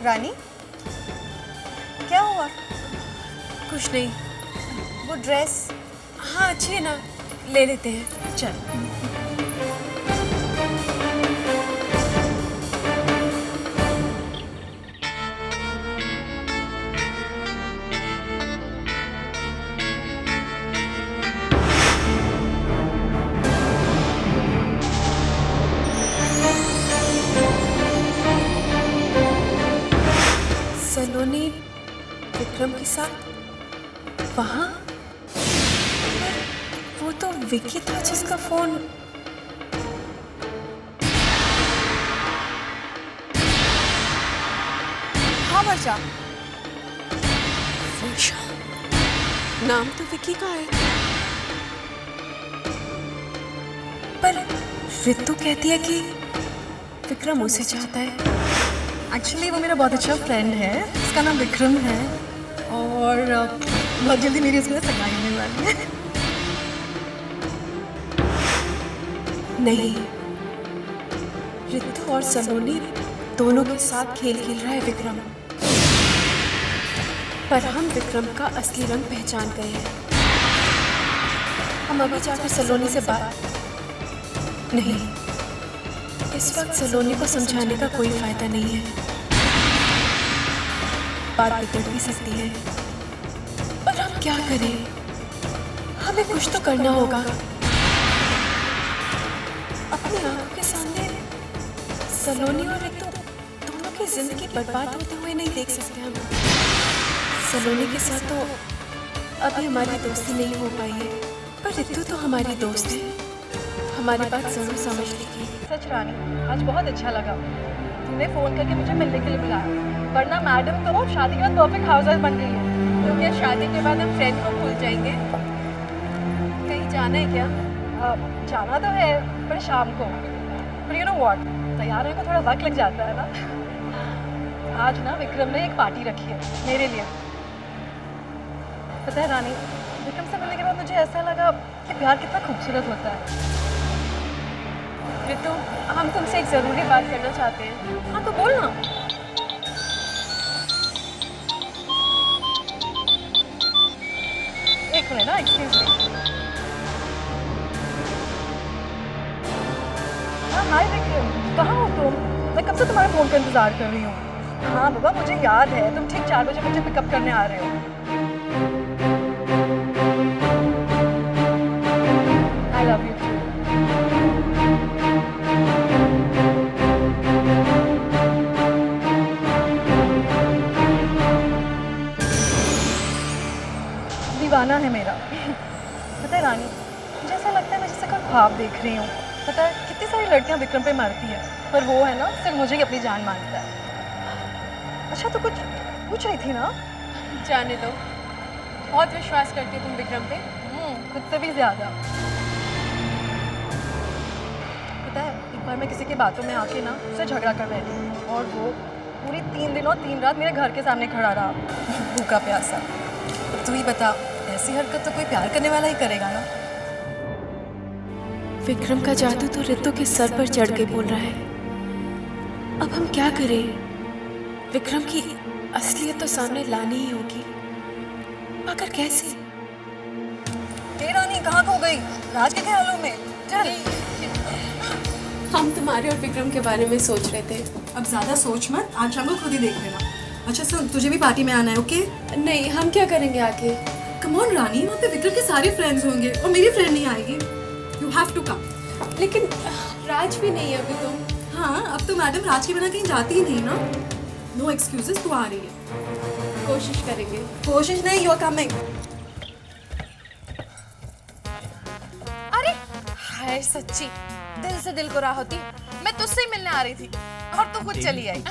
रानी, क्या हुआ? कुछ नहीं। वो ड्रेस? हाँ अच्छी है ना, ले लेते हैं, चल। सलोनी विक्रम के साथ वहाँ? वो तो विकी था जिसका फोन। हाँ वर्षा, वर्षा, नाम तो विकी का है, पर रितु कहती है कि विक्रम उसे चाहता है। एक्चुअली वो मेरा बहुत अच्छा फ्रेंड है, उसका नाम विक्रम है और बहुत जल्दी मेरी उसके साथ सगाई होने वाली है। नहीं, रितु और सलोनी दोनों के साथ खेल खेल रहा है विक्रम, पर हम विक्रम का असली रंग पहचान गए हैं। हम अभी जाकर सलोनी से बात नहीं, इस वक्त सलोनी को समझाने का कोई फायदा नहीं है, बात बिगड़ भी सकती है। पर हम क्या करें, हमें कुछ तो करना होगा। अपनी आंखों के सामने सलोनी और रितु दोनों की जिंदगी बर्बाद होते हुए नहीं देख सकते हम। सलोनी के साथ तो अभी हमारी दोस्ती नहीं हो पाई है, पर रितु तो हमारी दोस्त है, हमारी बात जरूर समझ लेगी। सच रानी, आज बहुत अच्छा लगा तुमने फ़ोन करके मुझे मिलने के लिए बुलाया, वरना मैडम तो शादी के बाद परफेक्ट हाउसवाइफ बन गई है। तो क्या शादी के बाद हम फ्रेंड को भूल जाएंगे? कहीं जाना है क्या? जाना तो है पर शाम को। पर यू नो व्हाट, तैयार होने को थोड़ा वक्त लग जाता है ना। आज ना विक्रम ने एक पार्टी रखी है मेरे लिए। पता है रानी, विक्रम से मिलने के बाद मुझे ऐसा लगा कि प्यार कितना खूबसूरत होता है। रितु, हम तुमसे एक ज़रूरी बात करना चाहते हैं। हाँ तो बोल ना। एक मिनट ना, एक्सक्यूज मी। हाँ हाय विक्रम, कहाँ हो तुम? मैं कब से तुम्हारे फ़ोन का इंतज़ार कर रही हूँ। हाँ बाबा, मुझे याद है तुम ठीक 4 बजे मुझे पिकअप करने आ रहे हो। I love you too. दीवाना है मेरा। पता है रानी, मुझे ऐसा लगता है मैं जैसे कोई ख्वाब देख रही हूँ। पता है कितनी सारी लड़कियाँ विक्रम पे मरती है, पर वो है ना सिर्फ मुझे ही अपनी जान मानता है। अच्छा तो कुछ पूछ रही थी ना? जाने दो, बहुत विश्वास करती हो तुम विक्रम पे। खुद से भी ज़्यादा। पता है एक बार मैं किसी की बातों में आके ना उससे झगड़ा कर बैठी और वो पूरी 3 दिन और 3 रात मेरे घर के सामने खड़ा रहा, भूखा प्यासा। अब तू ही बता, ऐसी हरकत तो कोई प्यार करने वाला ही करेगा ना। विक्रम का जादू तो रितु के सर पर चढ़ के बोल रहा है। अब हम क्या करें? विक्रम की असलियत तो सामने लानी ही होगी, मगर कैसे? हे रानी, कहाँ खो गई? राज के ख्यालों में? चल। हम तुम्हारे और विक्रम के बारे में सोच रहे थे। अब ज़्यादा सोच मत, आज शाम को खुद ही देख लेना। अच्छा सुन, तुझे भी पार्टी में आना है, ओके? नहीं, हम क्या करेंगे आके? कम ऑन रानी, वहाँ पे विक्रम के सारे फ्रेंड्स होंगे और मेरी फ्रेंड नहीं आएगी। You have to come. लेकिन राज भी नहीं है अभी तो। हाँ, अब तो मैडम राज के बिना कहीं जाती ही नहीं ना। नो एक्सक्यूजेस, तू आ रही है। कोशिश करेंगे। कोशिश नहीं, यू आर कमिंग। अरे हाय, सच्ची दिल से दिल को राह होती, मैं तुझसे ही मिलने आ रही थी और तू खुद चली आई।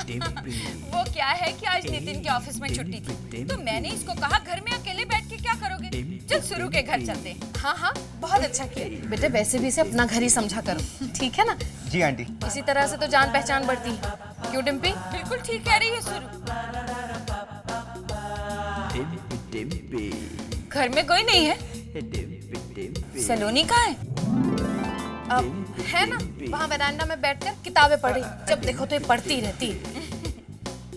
वो क्या है कि आज नितिन के ऑफिस में छुट्टी थी, तो मैंने इसको कहा घर में अकेले बैठ के क्या करोगे, चल सुरु के घर चलते हैं। हाँ हाँ, बहुत अच्छा किया बेटे, वैसे भी इसे अपना घर ही समझा करो, ठीक है ना? जी आंटी। इसी तरह से तो जान पहचान बढ़ती है। क्यों डिम्पी? बिल्कुल ठीक कह रही है सुरु। घर में कोई नहीं है? सलोनी कहाँ है? अब है ना, वहाँ वेरांडा में बैठकर किताबें पढ़ी, जब देखो तो ये पढ़ती रहती है।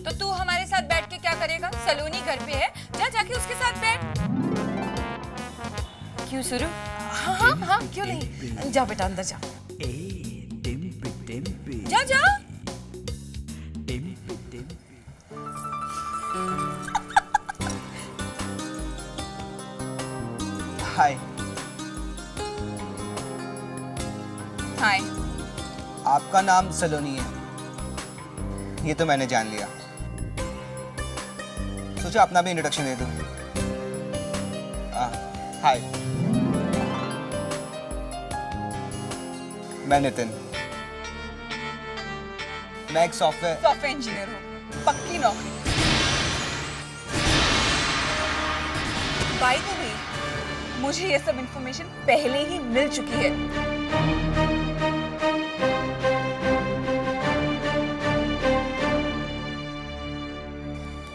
तो तू हमारे साथ बैठ के क्या करेगा? सलोनी घर पे है, जा जाके उसके साथ बैठ। क्यों शुरू? हाँ हाँ हाँ, क्यों नहीं? जा बेटा अंदर जा। जा जा। हाय। हाय। आपका नाम सलोनी है, ये तो मैंने जान लिया। सोचा अपना भी इंट्रोडक्शन दे दूं। हाय, मैं नितिन। मैं एक सॉफ्टवेयर इंजीनियर हूँ, पक्की नौकरी। बाय द वे, मुझे ये सब इंफॉर्मेशन पहले ही मिल चुकी है।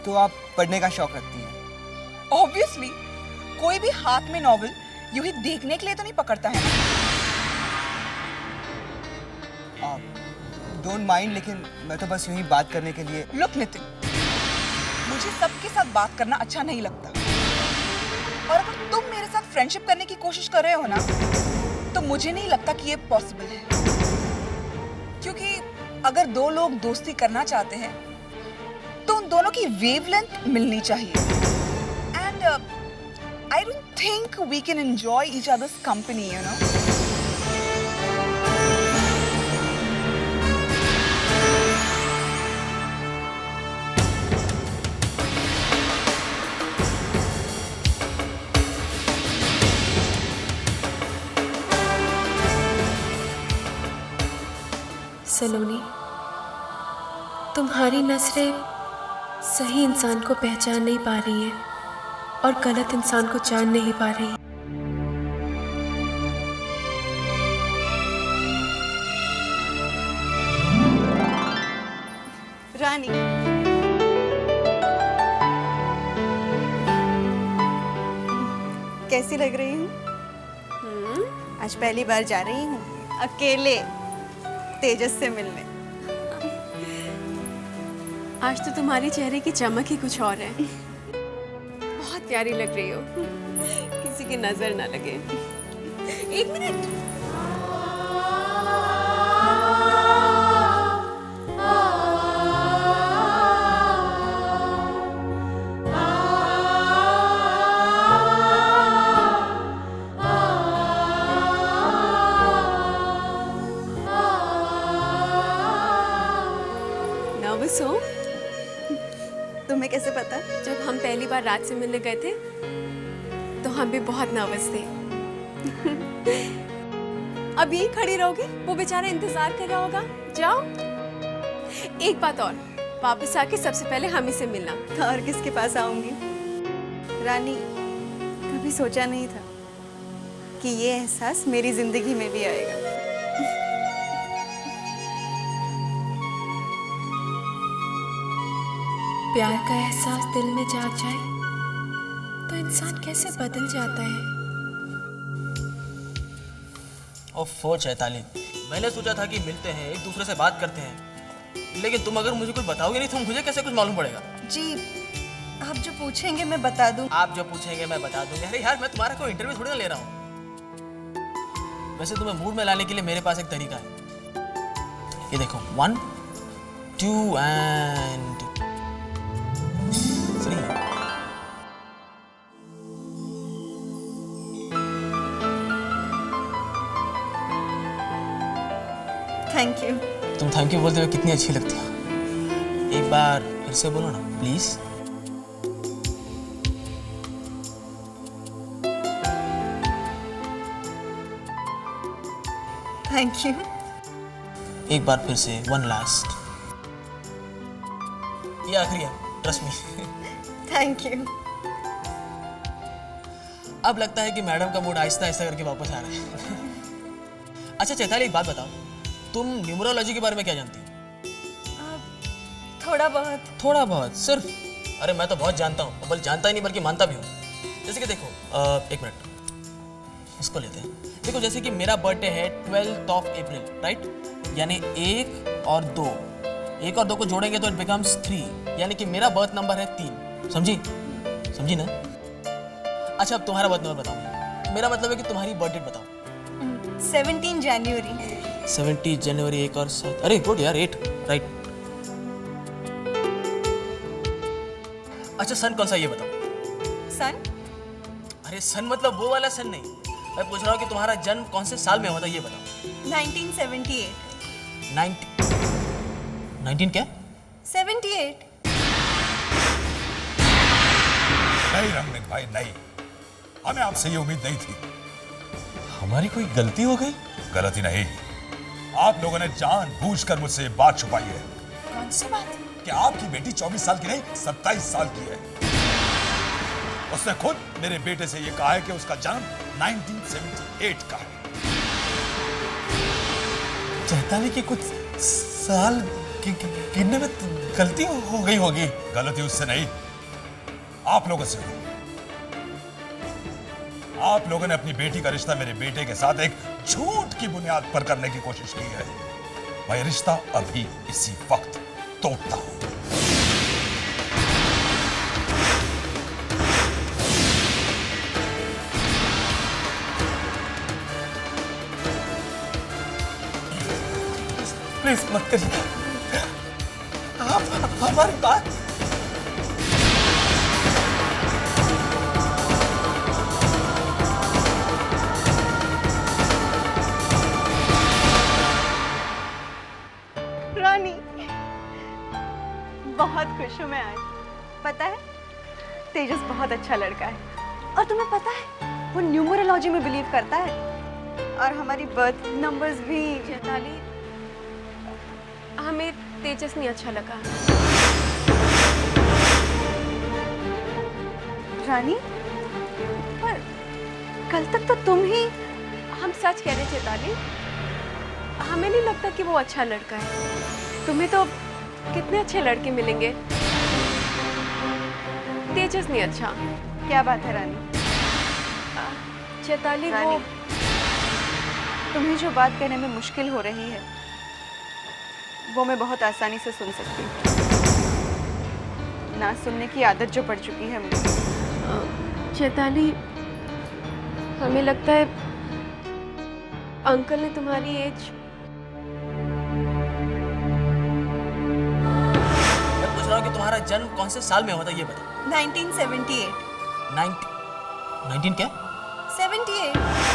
तो आप पढ़ने का शौक रखती हैं? ऑब्वियसली, कोई भी हाथ में नॉवेल यूं ही देखने के लिए तो नहीं पकड़ता है। डोंट माइंड, लेकिन मैं तो बस यूं ही बात करने के लिए। लुक नितिन, मुझे सबके साथ बात करना अच्छा नहीं लगता, और अगर तुम मेरे साथ फ्रेंडशिप करने की कोशिश कर रहे हो ना, तो मुझे नहीं लगता कि ये पॉसिबल है। क्योंकि अगर दो लोग दोस्ती करना चाहते हैं तो उन दोनों की वेवलेंथ मिलनी चाहिए। And I don't think we can enjoy each others company, you know. Saloni, तुम्हारी नजरें सही इंसान को पहचान नहीं पा रही हैं और गलत इंसान को जान नहीं पा रही। रानी, कैसी लग रही हूँ? आज पहली बार जा रही हूँ अकेले तेजस से मिलने। आज तो तुम्हारे चेहरे की चमक ही कुछ और है। बहुत प्यारी लग रही हो, किसी की नजर ना लगे। एक मिनट। नर्वस हो? तुम्हें कैसे पता? जब हम पहली बार रात से मिलने गए थे तो हम भी बहुत नर्वस थे। अब यही खड़ी रहोगे? वो बेचारा इंतजार कर रहा होगा। जाओ। एक बात और, वापस आके सबसे पहले हम ही से मिलना। और किसके पास आऊंगी? रानी, कभी सोचा नहीं था कि ये एहसास मेरी जिंदगी में भी आएगा। प्यार का एहसास दिल में जाग जाए तो इंसान कैसे बदल जाता है। ओफो चैताली, मैंने सोचा था कि मिलते हैं, एक दूसरे से बात करते हैं, लेकिन तुम अगर मुझे कुछ बताओगे नहीं तो मुझे कैसे कुछ मालूम पड़ेगा? जी, आप जो पूछेंगे मैं बता दूं। आप जो पूछेंगे मैं बता दूंगा। अरे यार, मैं तुम्हारा कोई इंटरव्यू थोड़ी ना ले रहा हूँ। वैसे तुम्हें मूड में लाने के लिए मेरे पास एक तरीका है। ये देखो, 1 2 and 3। Thank you. तुम थैंक यू बोलते हुए कितनी अच्छी लगती हो। एक बार फिर से बोलो ना प्लीज। Thank you. एक बार फिर से, वन लास्ट। ये आखिरी है, ट्रस्ट मी। Thank you. अब लगता है कि मैडम का मूड आहिस्ता आहिस्ता करके वापस आ रहा है। अच्छा चैताली, एक बात बताओ, तुम न्यूमरोलॉजी के बारे में क्या जानती हो? थोड़ा बहुत। थोड़ा बहुत सिर्फ? अरे मैं तो बहुत जानता हूँ, बल्कि जानता ही नहीं बल्कि मानता भी हूँ। जैसे कि देखो, एक मिनट, इसको लेते हैं। देखो, जैसे कि मेरा बर्थडे है 12th of April, राइट? यानी 1 और 2 को जोड़ेंगे तो इट बिकम्स 3, यानी कि मेरा बर्थ नंबर है 3, समझी? समझी ना? अच्छा अब तुम्हारा बर्थ नंबर बताओ। मेरा मतलब है कि तुम्हारी बर्थ डेट बताओ। 17 जनवरी। 70 जनवरी 1 और 7, अरे गुड यार, 8 राइट। अच्छा सन कौन सा ये बताओ। सन? अरे सन मतलब वो वाला सन नहीं, मैं पूछ रहा हूँ कि तुम्हारा जन्म कौन से साल में हुआ था ये बताओ। 1978। 19 क्या? 78। नहीं रमनिक भाई नहीं, हमें आपसे ये उम्मीद नहीं थी। हमारी कोई गलती हो गई? गलती नहीं, आप लोगों ने जानबूझकर मुझसे ये बात छुपाई है। कौन सी बात? कि आपकी बेटी 24 साल की नहीं 27 साल की है। उसने खुद मेरे बेटे से ये कहा है कि उसका जन्म 1978 का है। चैताली की कुछ साल गिनने में गलती हो गई होगी। गलती उससे नहीं, आप लोगों से हुई। आप लोगों ने अपनी बेटी का रिश्ता मेरे बेटे के साथ एक झूठ की बुनियाद पर करने की कोशिश की है। मैं रिश्ता अभी इसी वक्त तोड़ता हूं। प्लीज मत करिए, आप हमारी बात। रानी, बहुत खुश हूँ मैं आज। पता है, तेजस बहुत अच्छा लड़का है। और तुम्हें पता है, वो न्यूमरोलॉजी में बिलीव करता है। और हमारी बर्थ नंबर्स भी। चैताली, हमें तेजस नहीं अच्छा लगा। रानी, पर कल तक तो तुम ही। हम सच कह रहे चैताली, हमें नहीं लगता कि वो अच्छा लड़का है। तुम्हें तो कितने अच्छे लड़के मिलेंगे, तेजस नहीं अच्छा। क्या बात है रानी? चैताली, रानी, वो तुम्हें जो बात कहने में मुश्किल हो रही है, वो मैं बहुत आसानी से सुन सकती हूँ। ना सुनने की आदत जो पड़ चुकी है मुझे। चैताली, हमें लगता है अंकल ने तुम्हारी एज। मैं पूछ रहा हूँ कि तुम्हारा जन्म कौन से साल में हुआ था ये बताओ। 1978। 19 क्या? 78।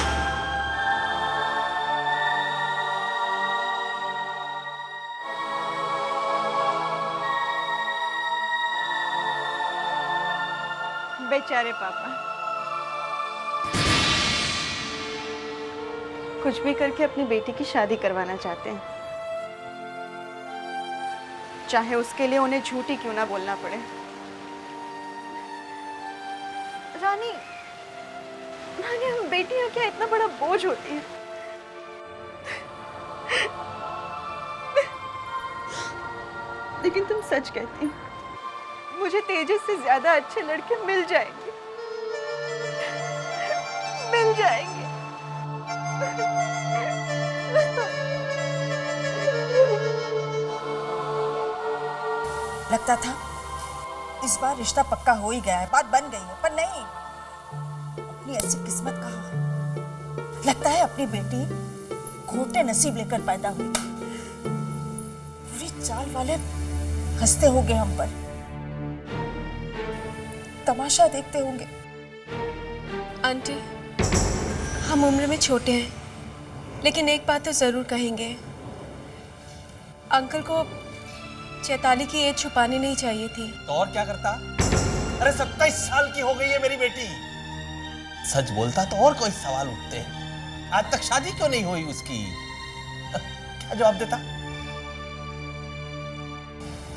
बेचारे पापा, कुछ भी करके अपनी बेटी की शादी करवाना चाहते हैं, चाहे उसके लिए उन्हें झूठ ही क्यों ना बोलना पड़े। रानी, रानी, हम बेटियां क्या इतना बड़ा बोझ होती हैं? लेकिन तुम सच कहती हो, मुझे तेजस से ज्यादा अच्छे लड़के मिल जाएंगे, मिल जाएंगे। लगता था इस बार रिश्ता पक्का हो ही गया है, बात बन गई है, पर नहीं, अपनी ऐसी किस्मत कहाँ। लगता है अपनी बेटी खोटे नसीब लेकर पैदा हुई। पूरी चाल वाले हंसते होंगे हम पर, तमाशा देखते होंगे। आंटी, हम उम्र में छोटे हैं, लेकिन एक बात तो जरूर कहेंगे, अंकल को चैताली की एज छुपानी नहीं चाहिए थी। तो और क्या करता? अरे 27 साल की हो गई है मेरी बेटी। सच बोलता तो और कोई सवाल उठते हैं। आज तक शादी क्यों नहीं हुई उसकी? क्या जवाब देता?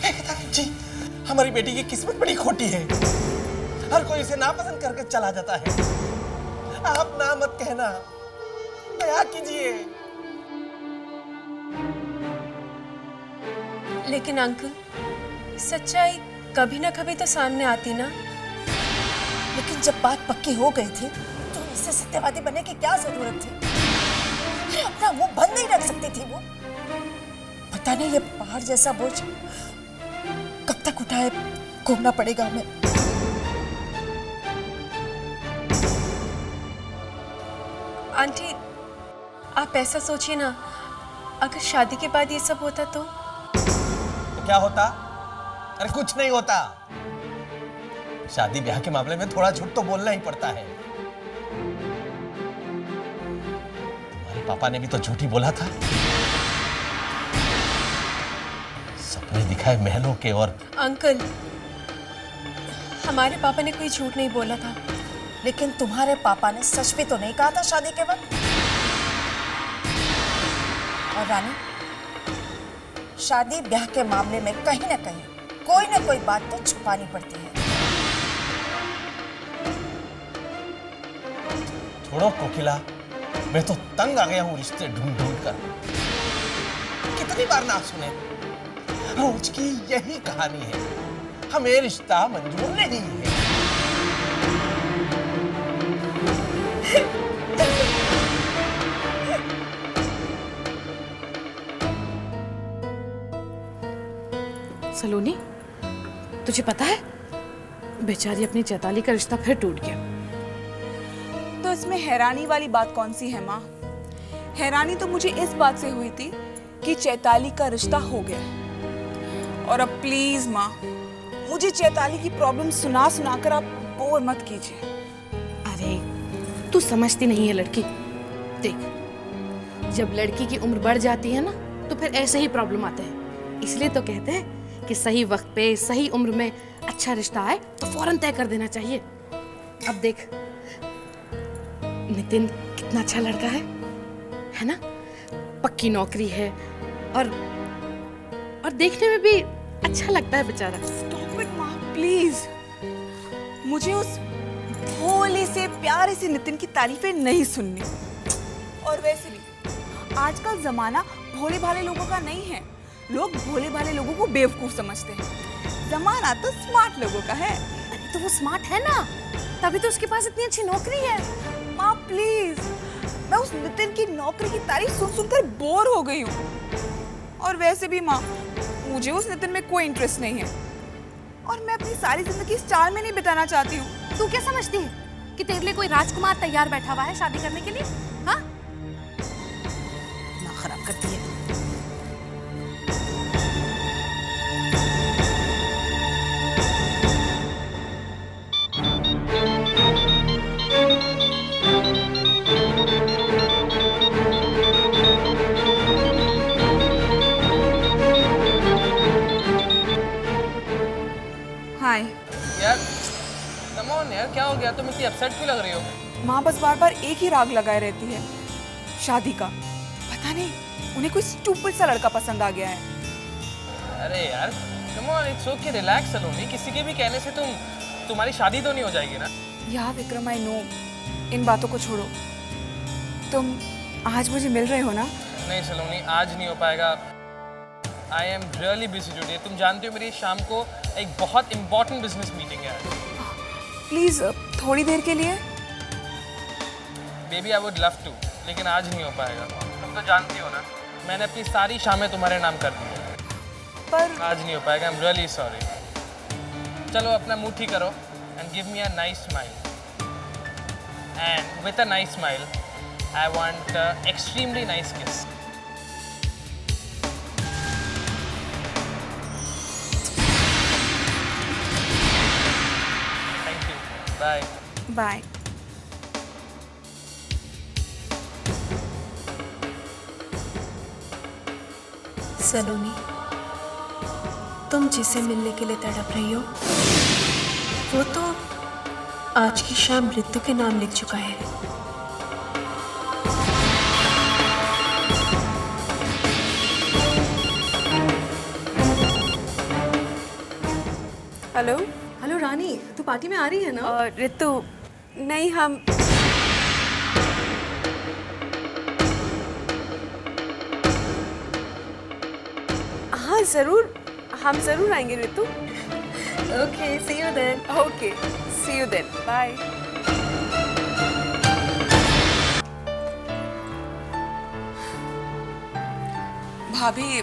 कहता जी हमारी बेटी की किस्मत बड़ी खोटी है, हर कोई इसे नापसंद करके चला जाता है। आप ना मत कहना, दया कीजिए। लेकिन अंकल, सच्चाई कभी ना कभी तो सामने आती ना। लेकिन जब बात पक्की हो गई थी तो इससे सत्यवादी बनने की क्या जरूरत थी? अरे अपना मुंह बंद नहीं रख सकती थी वो? पता नहीं ये पहाड़ जैसा बोझ कब तक उठाए घूमना पड़ेगा हमें। आंटी, आप ऐसा सोचिए ना, अगर शादी के बाद ये सब होता तो क्या होता? अरे कुछ नहीं होता। शादी ब्याह के मामले में थोड़ा झूठ तो बोलना ही पड़ता है। तुम्हारे पापा ने भी तो झूठ ही बोला था। सपने दिखाए महलों के और अंकल, हमारे पापा ने कोई झूठ नहीं बोला था। लेकिन तुम्हारे पापा ने सच भी तो नहीं कहा था शादी के वक्त। और रानी, शादी ब्याह के मामले में कहीं ना कोई बात तो छुपानी पड़ती है। छोड़ो कोकिला, मैं तो तंग आ गया हूं रिश्ते ढूंढ ढूंढ कर। कितनी बार ना सुने, रोज की यही कहानी है। हमें रिश्ता मंजूर नहीं है। सलोनी, तुझे पता है बेचारी अपनी चैताली का रिश्ता फिर टूट गया। तो इसमें हैरानी वाली बात कौन सी है माँ? हैरानी तो मुझे इस बात से हुई थी कि चैताली का रिश्ता हो गया। और अब प्लीज माँ, मुझे चैताली की प्रॉब्लम सुना सुना कर आप बोर मत कीजिए। अरे तू समझती नहीं है लड़की। देख, जब लड़की की उम्र बढ़ जाती है ना तो फिर ऐसे ही प्रॉब्लम आते हैं। इसलिए तो कहते हैं कि सही वक्त पे सही उम्र में अच्छा रिश्ता आए तो फौरन तय कर देना चाहिए। अब देख, नितिन कितना अच्छा लड़का है ना? पक्की नौकरी है और देखने में भी अच्छा लगता है बेचारा। स्टॉप इट माँ प्लीज। मुझे उस भोले से प्यारे से नितिन की तारीफें नहीं सुननी। और वैसे भी आजकल जमाना भोले भाले लोगों का नहीं है। लोग भोले भाले लोगों को बेवकूफ समझते हैं। जमाना तो स्मार्ट लोगों का है। अरे तो वो स्मार्ट है ना, तभी तो उसके पास इतनी अच्छी नौकरी है। माँ प्लीज, मैं उस नितिन की नौकरी की तारीफ सुन सुनकर बोर हो गई हूँ। और वैसे भी माँ, मुझे उस नितिन में कोई इंटरेस्ट नहीं है और मैं अपनी सारी जिंदगी इस चाल में नहीं बिताना चाहती हूँ। तू क्या समझती है कि तेरे लिए कोई राजकुमार तैयार बैठा हुआ है शादी करने के लिए? हाँ, ना खराब करती है। हाय यार कम ऑन यार, क्या हो गया? तुम इतनी अपसेट क्यों लग रही हो? माँ बस बार बार एक ही राग लगाए रहती है, शादी का। पता नहीं उन्हें कोई स्टूपिड सा लड़का पसंद आ गया है। अरे यार come on, it's okay, relax Saloni. किसी के भी कहने से तुम्हारी शादी तो नहीं हो जाएगी ना? या विक्रम, आई नो, इन बातों को छोड़ो। तुम आज मुझे मिल रहे हो ना? नहीं सलोनी, आज नहीं हो पाएगा। I am really busy today. तुम जानते हो मेरी शाम को एक बहुत इंपॉर्टेंट बिजनेस मीटिंग है। प्लीज थोड़ी देर के लिए। Baby I would love to, लेकिन आज नहीं हो पाएगा। तुम तो जानती हो ना, मैंने अपनी सारी शामें तुम्हारे नाम कर दी है। पर आज नहीं हो पाएगा। I am really sorry. चलो अपना मुंह ठीक करो and give me a nice smile. And with a nice smile I want extremely nice kiss. Thank you, bye. Bye. Saloni, तुम जिसे मिलने के लिए तड़प रही हो वो तो आज की शाम ऋतु के नाम लिख चुका है। हेलो। हेलो रानी, तू पार्टी में आ रही है ना? ऋतु, नहीं, हम हाँ जरूर, हम जरूर आएंगे Ritu. Okay, see you then. Okay, see you then, bye. भाभी,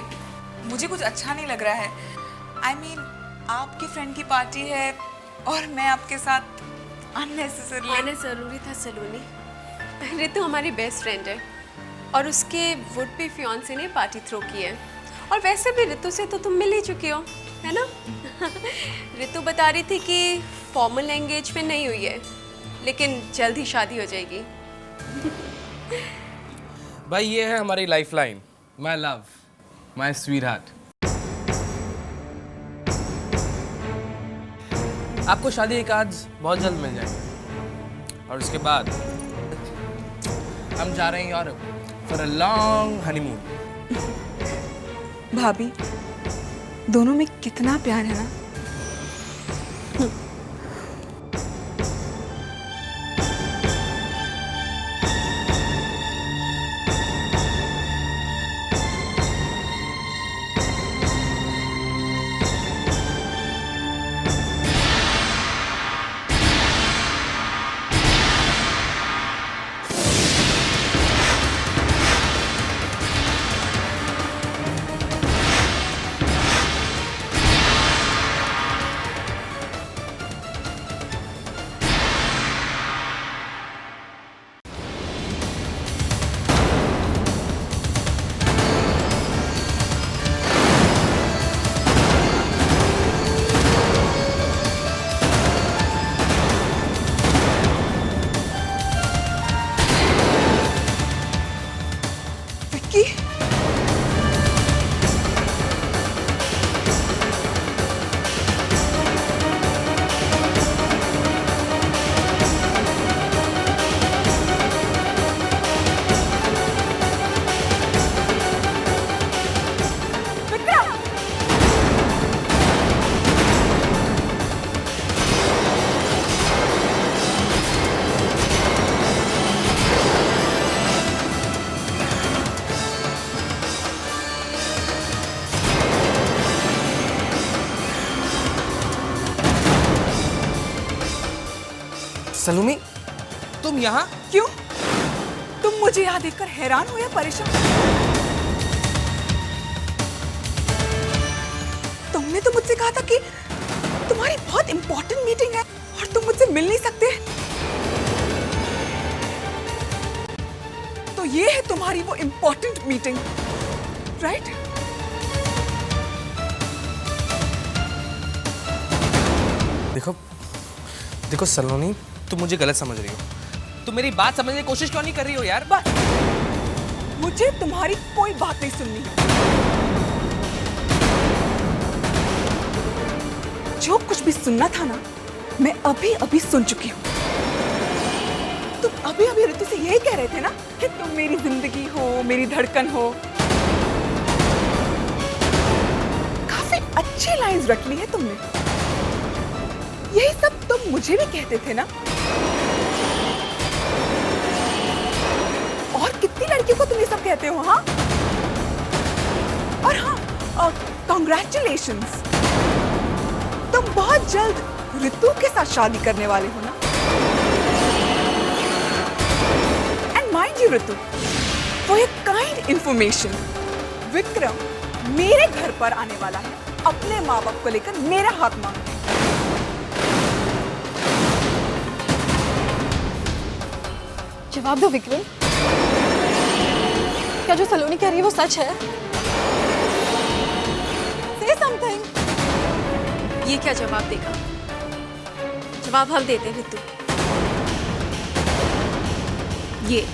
मुझे कुछ अच्छा नहीं लग रहा है। आई मीन, आपके फ्रेंड की पार्टी है और मैं आपके साथ अननेसेसरली। आना ज़रूरी था सलोनी। रितु हमारी बेस्ट फ्रेंड है और उसके वुड बी फियांसे ने पार्टी थ्रो की है। और वैसे भी रितु से तो तुम मिल ही चुके हो, है ना? रितु बता रही थी कि फॉर्मल एंगेजमेंट नहीं हुई है, लेकिन जल्द ही शादी हो जाएगी। भाई ये है हमारी lifeline, my love, my sweet heart. आपको शादी एक आज बहुत जल्द मिल जाएगी और उसके बाद हम जा रहे हैं Europe for a long honeymoon. भाभी, दोनों में कितना प्यार है ना। सलोनी, तुम यहाँ? क्यों? तुम मुझे यहाँ देखकर हैरान हो या परेशान? तुमने तो मुझसे कहा था कि तुम्हारी बहुत इंपॉर्टेंट मीटिंग है और तुम मुझसे मिल नहीं सकते। तो ये है तुम्हारी वो इंपॉर्टेंट मीटिंग, राइट? देखो सलोनी, तुम मुझे गलत समझ रही हो। तुम मेरी बात समझने की कोशिश क्यों नहीं कर रही हो यार? मुझे तुम्हारी कोई बात नहीं सुननी। जो कुछ भी सुनना था ना, मैं अभी अभी सुन चुकी हूँ। तुम अभी अभी ऋतु से यही कह रहे थे ना कि तुम मेरी जिंदगी हो, मेरी धड़कन हो। काफी अच्छी लाइंस रख ली है तुमने। यही सब तुम मुझे भी कहते थे ना। और कितनी लड़कियों को तुम ये सब कहते हो? हाँ, और हाँ, कॉन्ग्रेचुलेशंस, तुम बहुत जल्द ऋतु के साथ शादी करने वाले हो ना। And mind you Ritu, for your kind information, Vikram मेरे घर पर आने वाला है अपने माँ बाप को लेकर मेरा हाथ मांगने। जवाब दो विक्रम, क्या जो सलोनी कह रही है वो सच है? Say something. ये क्या जवाब देगा? जवाब हम देते हैं रितु। ये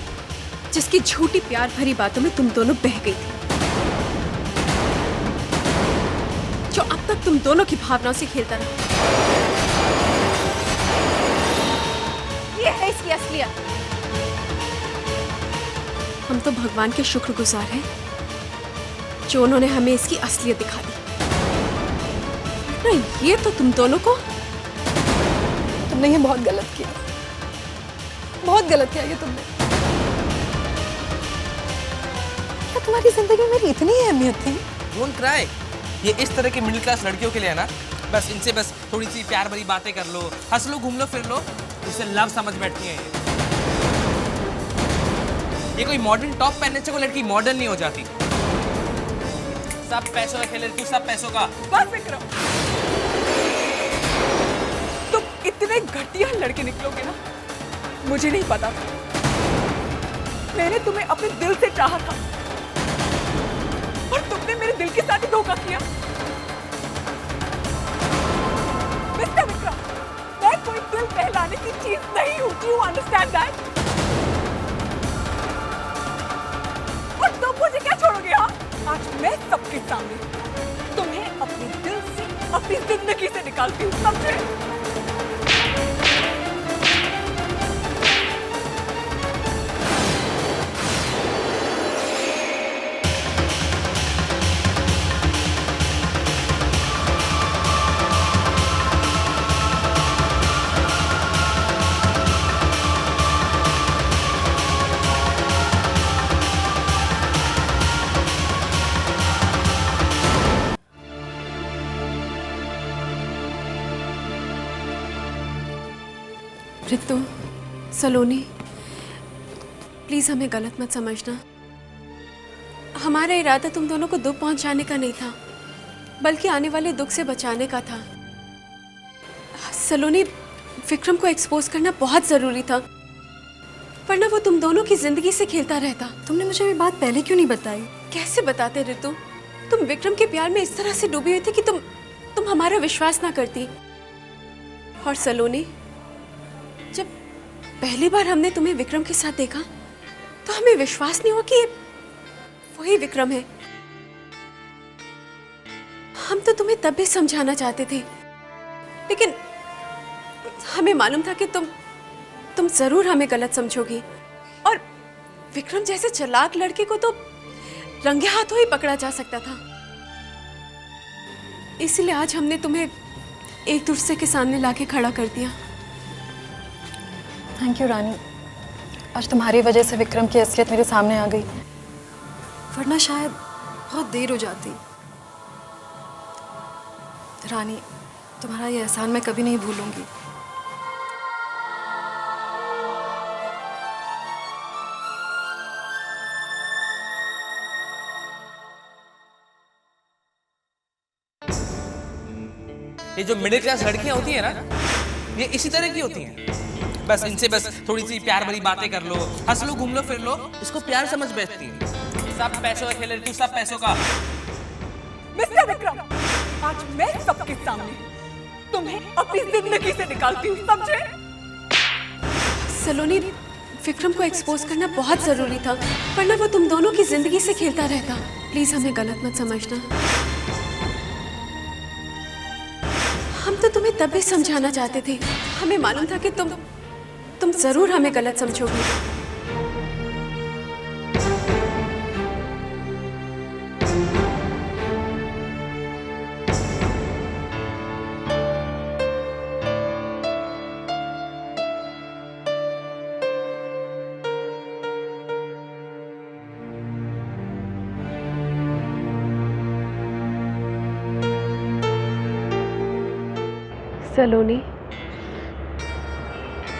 जिसकी झूठी प्यार भरी बातों में तुम दोनों बह गई थी, जो अब तक तुम दोनों की भावनाओं से खेलता रहा, ये है इसकी असलियत। हम तो भगवान के शुक्रगुजार हैं जो उन्होंने हमें इसकी असलियत दिखा दी। नहीं, ये तो तुम दोनों को, तुमने ये बहुत गलत किया, बहुत गलत किया ये तुमने। क्या तुम्हारी जिंदगी में मेरी इतनी अहमियत थी? Don't cry. ये इस तरह की मिडिल क्लास लड़कियों के लिए है ना, बस इनसे बस थोड़ी सी प्यार भरी बातें कर लो, हंस लो, घूम लो, फिर लो, इसे लव समझ बैठती है ये कोई मॉडर्न टॉप पहनने से कोई लड़की मॉडर्न नहीं हो जाती। सब पैसों का खेल है तू, सब पैसों का। बस विक्रम, तुम इतने घटिया लड़के निकलोगे ना, मुझे नहीं पता था। मैंने तुम्हें अपने दिल से चाहा था और तुमने मेरे दिल के साथ ही धोखा किया। मिस्टर विक्रम, मैं कोई दिल बहलाने की चीज नहीं हूं। Do you understand that? और तुम मुझे क्या छोड़ोगे? हाँ, आज मैं सबके सामने तुम्हें अपने दिल से, अपनी जिंदगी से निकालती हूँ, समझे? रितु, सलोनी, प्लीज हमें गलत मत समझना। हमारा इरादा तुम दोनों को दुख पहुंचाने का नहीं था, बल्कि आने वाले दुख से बचाने का था। सलोनी, विक्रम को एक्सपोज करना बहुत जरूरी था, वरना वो तुम दोनों की जिंदगी से खेलता रहता। तुमने मुझे ये बात पहले क्यों नहीं बताई? कैसे बताते रितु? तुम विक्रम के प्यार में इस तरह से डूबी हुई थी कि तुम हमारा विश्वास ना करती। और सलोनी, जब पहली बार हमने तुम्हें विक्रम के साथ देखा तो हमें विश्वास नहीं हुआ कि वही विक्रम है। हम तो तुम्हें तब भी समझाना चाहते थे, लेकिन हमें मालूम था कि तुम जरूर हमें गलत समझोगी। और विक्रम जैसे चालाक लड़के को तो रंगे हाथों ही पकड़ा जा सकता था। इसलिए आज हमने तुम्हें एक दूसरे के सामने लाके खड़ा कर दिया। थैंक यू रानी, आज तुम्हारी वजह से विक्रम की असलियत मेरे सामने आ गई, वरना शायद बहुत देर हो जाती। रानी, तुम्हारा ये एहसान मैं कभी नहीं भूलूंगी। ये जो मिडिल क्लास लड़कियां होती है ना, ये इसी तरह की होती हैं। बस इनसे बस थोड़ी सी प्यार भरी बातें कर लो, हंस लो, घूम लो, फिर लो, इसको प्यार समझ बैठती हैं। सब पैसों का खेल, तू सब पैसों का। मिस्टर विक्रम, आज मैं सबके सामने तुम्हें अपनी जिंदगी से निकालती हूँ, समझे? सलोनी, विक्रम को एक्सपोज करना बहुत जरूरी था, वरना वो तुम दोनों की जिंदगी से खेलता रहता। प्लीज हमें गलत मत समझना। हम तो तुम्हें तब भी समझाना चाहते थे। हमें मालूम था कि तुम जरूर हमें गलत समझोगी। सलोनी,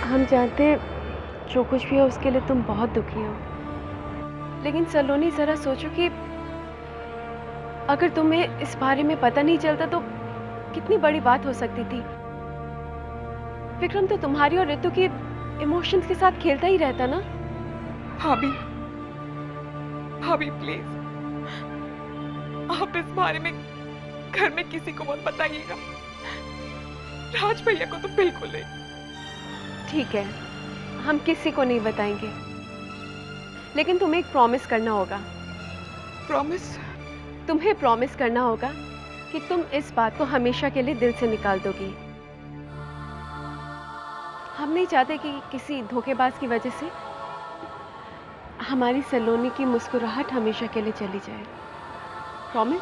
हम जानते हैं जो कुछ भी है उसके लिए तुम बहुत दुखी हो, लेकिन सलोनी जरा सोचो कि अगर तुम्हें इस बारे में पता नहीं चलता तो कितनी बड़ी बात हो सकती थी। विक्रम तो तुम्हारी और रितु की इमोशंस के साथ खेलता ही रहता ना। भाभी, भाभी प्लीज, आप इस बारे में घर में किसी को मत बताइएगा। राज भैया को तो बिल्कुल नहीं। ठीक है, हम किसी को नहीं बताएंगे, लेकिन तुम्हें एक प्रॉमिस करना होगा। प्रॉमिस? तुम्हें प्रॉमिस करना होगा कि तुम इस बात को हमेशा के लिए दिल से निकाल दोगी। हम नहीं चाहते कि किसी धोखेबाज की वजह से हमारी सलोनी की मुस्कुराहट हमेशा के लिए चली जाए। प्रॉमिस?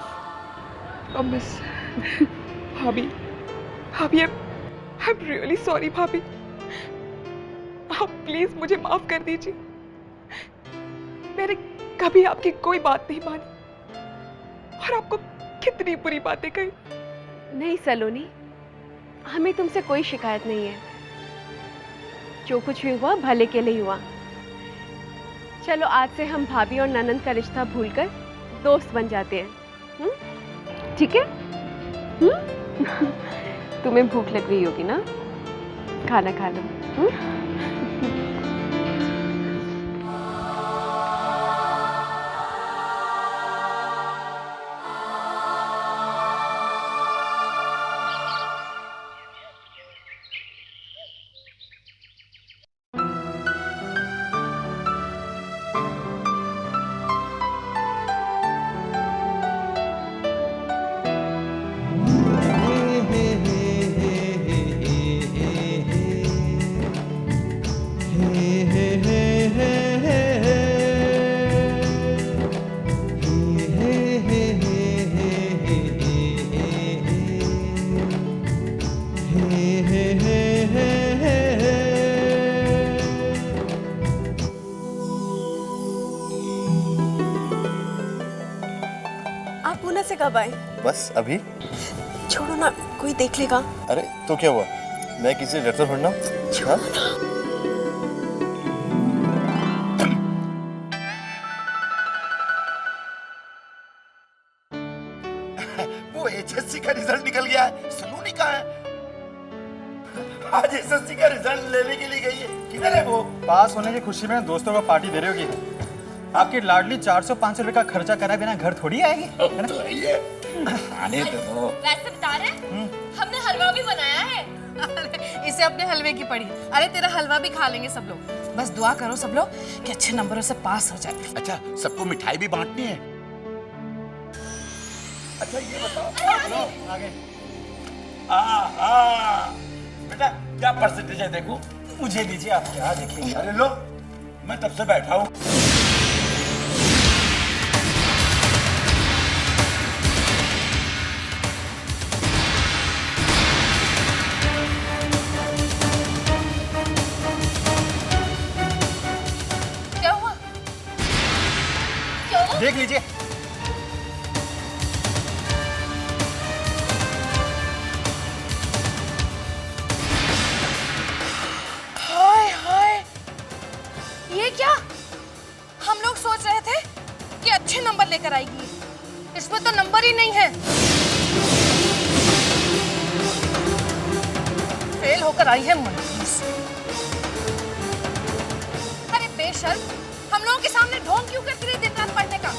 प्रॉमिस। भाभी, भाभी, आई एम रियली सॉरी भाभी। आप प्लीज मुझे माफ कर दीजिए। मैंने कभी आपकी कोई बात नहीं मानी और आपको कितनी बुरी बातें कही। नहीं सलोनी, हमें तुमसे कोई शिकायत नहीं है। जो कुछ भी हुआ भले के लिए हुआ। चलो आज से हम भाभी और ननंद का रिश्ता भूलकर दोस्त बन जाते हैं, ठीक है? तुम्हें भूख लग रही होगी ना, खाना खा लो। आप पूना से कब आए? बस अभी। छोड़ो ना, कोई देख लेगा। अरे तो क्या हुआ, मैं किसी से डरता थोड़ी ना हूं। हाँ? वो एचएससी का रिजल्ट निकल गया है, सलोनी कहाँ है? आज एसएससी का रिजल्ट लेने के लिए गई है, किधर है वो? पास होने की खुशी में दोस्तों को पार्टी दे रही होगी। आपकी लाडली 400-500 रुपए का खर्चा कराए बिना घर थोड़ी आएगी, है ना? तो ये आने दो। वैसे बता रहे हमने हलवा भी बनाया है। अरे इसे अपने हलवे की पड़ी। अरे तेरा हलवा भी खा लेंगे सब लोग। बस दुआ करो सब लोग कि अच्छे नंबरों से पास हो जाए। अच्छा, सबको मिठाई भी बांटनी है? अच्छा ये बताओ आगे। बेटा क्या परसेंटेज है देखो। मुझे दीजिए, आप क्या देखेंगे। अरे लो, मैं तब से बैठा हूँ। क्या हुआ? क्या हुआ? देख लीजिए। हाय हाय, ये क्या? हम लोग सोच रहे थे कि अच्छे नंबर लेकर आएगी, इसमें तो नंबर ही नहीं है। फेल होकर आई है मनहूस। अरे बेशर्म, हम लोगों के सामने ढोंग क्यों करती रही दिन रात पढ़ने का?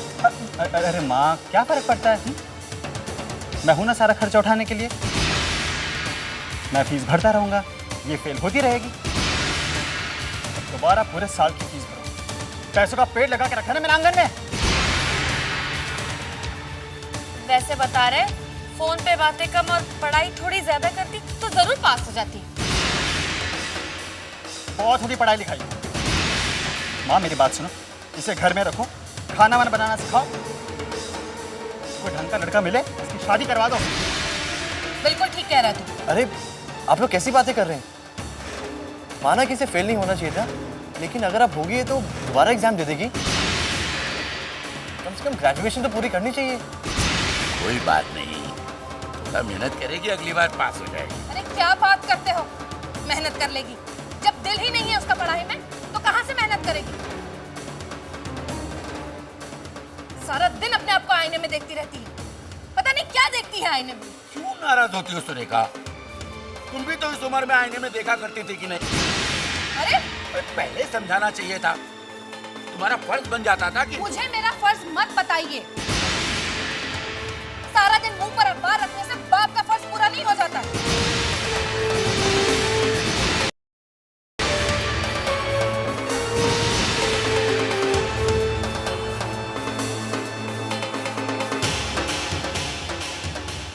अरे माँ, क्या फर्क पड़ता है? मैं हूं ना सारा खर्चा उठाने के लिए। मैं फीस भरता रहूंगा, ये फेल होती रहेगी। दोबारा पूरे साल की फीस भरो। पैसों का पेड़ लगा के रखा ना मेरे आंगन में। वैसे बता रहे, फोन पे बातें कम और पढ़ाई थोड़ी ज्यादा करती तो जरूर पास हो जाती। बहुत होगी पढ़ाई लिखाई। माँ मेरी बात सुनो, इसे घर में रखो, खाना वाना बनाना सिखाओ। कोई ढंग का लड़का मिले, इसकी शादी करवा दो। बिल्कुल ठीक कह रहा तू। अरे आप लोग कैसी बातें कर रहे हैं? माना कि इसे फेल नहीं होना चाहिए था, लेकिन अगर आप होगी तो दोबारा एग्जाम दे देगी। कम से कम ग्रेजुएशन तो पूरी करनी चाहिए। कोई बात नहीं, थोड़ा मेहनत करेगी, अगली बार पास हो जाएगी। अरे क्या बात करते हो, मेहनत कर लेगी? जब दिल ही नहीं है उसका पढ़ाई में तो कहां से मेहनत करेगी? सारा दिन अपने आप को आईने में देखती रहती है, पता नहीं क्या देखती है आईने में। क्यों नाराज होती हो सुरेखा? तुम भी तो इस उम्र में आईने में देखा करती थी कि नहीं? अरे पहले समझाना चाहिए था, तुम्हारा फर्ज बन जाता था कि मुझे मेरा फर्ज मत बताइए। सारा दिन मुंह पर अखबार रखने से बाप का फर्ज पूरा नहीं हो जाता।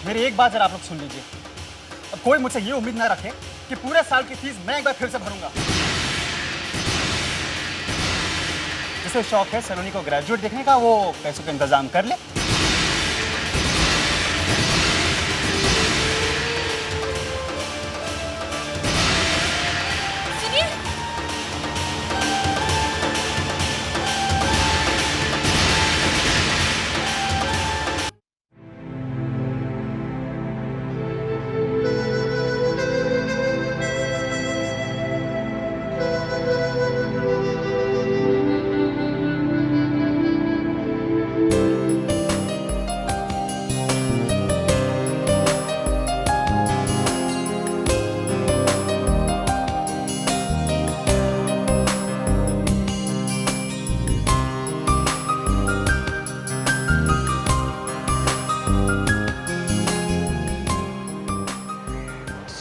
मेरी एक बात जरा आप लोग सुन लीजिए। अब कोई मुझसे ये उम्मीद ना रखे कि पूरे साल की फीस मैं एक बार फिर से भरूंगा। जिसे शौक है सलोनी को ग्रेजुएट देखने का, वो पैसों का इंतजाम कर ले। सुनिए,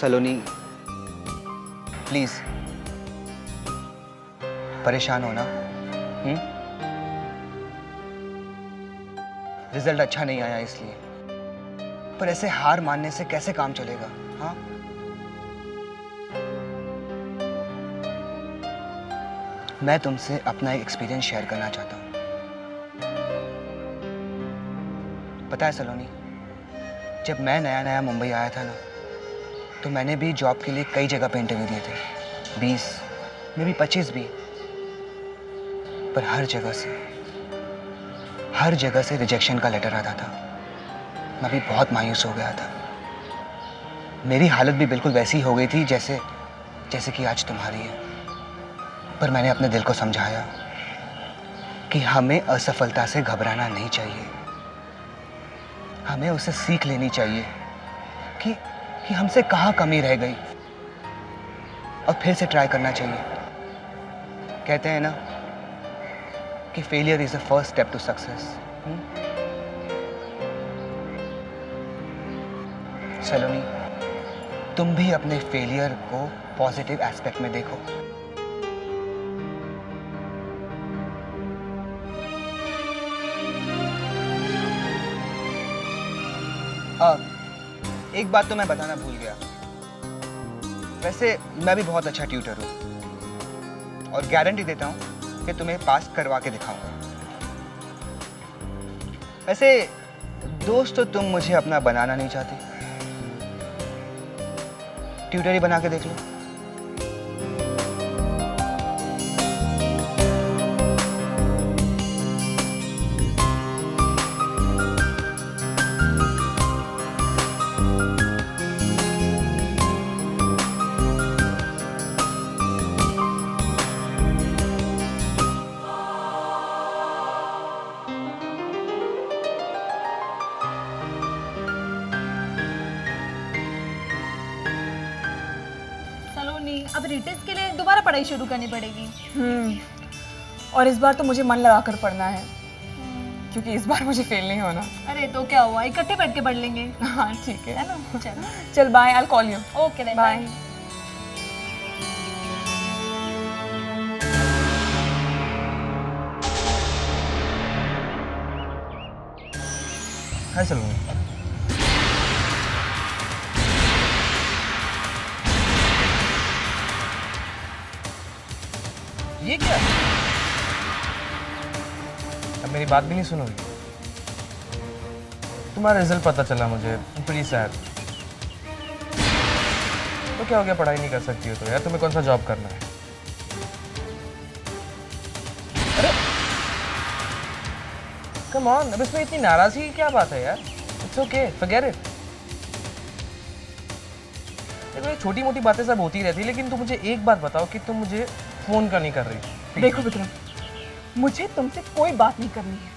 सलोनी, प्लीज परेशान हो ना? रिजल्ट अच्छा नहीं आया इसलिए, पर ऐसे हार मानने से कैसे काम चलेगा? हाँ, मैं तुमसे अपना एक एक्सपीरियंस शेयर करना चाहता हूँ। पता है सलोनी, जब मैं नया नया मुंबई आया था ना, तो मैंने भी जॉब के लिए कई जगह पे इंटरव्यू दिए थे, 20 में भी 25 भी, पर हर जगह से रिजेक्शन का लेटर आता था। मैं भी बहुत मायूस हो गया था। मेरी हालत भी बिल्कुल वैसी हो गई थी जैसे कि आज तुम्हारी है। पर मैंने अपने दिल को समझाया कि हमें असफलता से घबराना नहीं चाहिए, हमें उसे सीख लेनी चाहिए कि हमसे कहाँ कमी रह गई, और फिर से ट्राई करना चाहिए। कहते हैं ना कि failure is the first step to success. Saloni, तुम भी अपने फेलियर को पॉजिटिव एस्पेक्ट में देखो। एक बात तो मैं बताना भूल गया, वैसे मैं भी बहुत अच्छा ट्यूटर हूँ और गारंटी देता हूँ कि तुम्हें पास करवा के दिखाऊंगा। वैसे दोस्त तो तुम मुझे अपना बनाना नहीं चाहती, ट्यूटर ही बना के देख लो। अब रिटेस्ट के लिए दोबारा पढ़ाई शुरू करनी पड़ेगी। और इस बार तो मुझे मन लगा कर पढ़ना है, क्योंकि इस बार मुझे फेल नहीं होना। अरे तो क्या हुआ, इकट्ठे बैठ के पढ़ लेंगे। हाँ ठीक है ना, चल चल bye, I will call you. Okay bye. Hi Saloni. ये क्या? अब मेरी बात भी नहीं सुनोगी? तुम्हारा रिजल्ट पता चला मुझे, प्रीटी सैड। तो क्या हो गया, पढ़ाई नहीं कर सकती हो तो यार? तुम्हें कौन सा जॉब करना है? अरे कम ऑन, अब इसमें इतनी नाराजगी की क्या बात है यार? It's okay, forget it. देखो ये छोटी मोटी बातें सब होती रहती है, लेकिन तुम मुझे एक बात बताओ कि तुम मुझे फोन का नहीं कर रही। देखो विक्रम, मुझे तुमसे कोई बात नहीं करनी है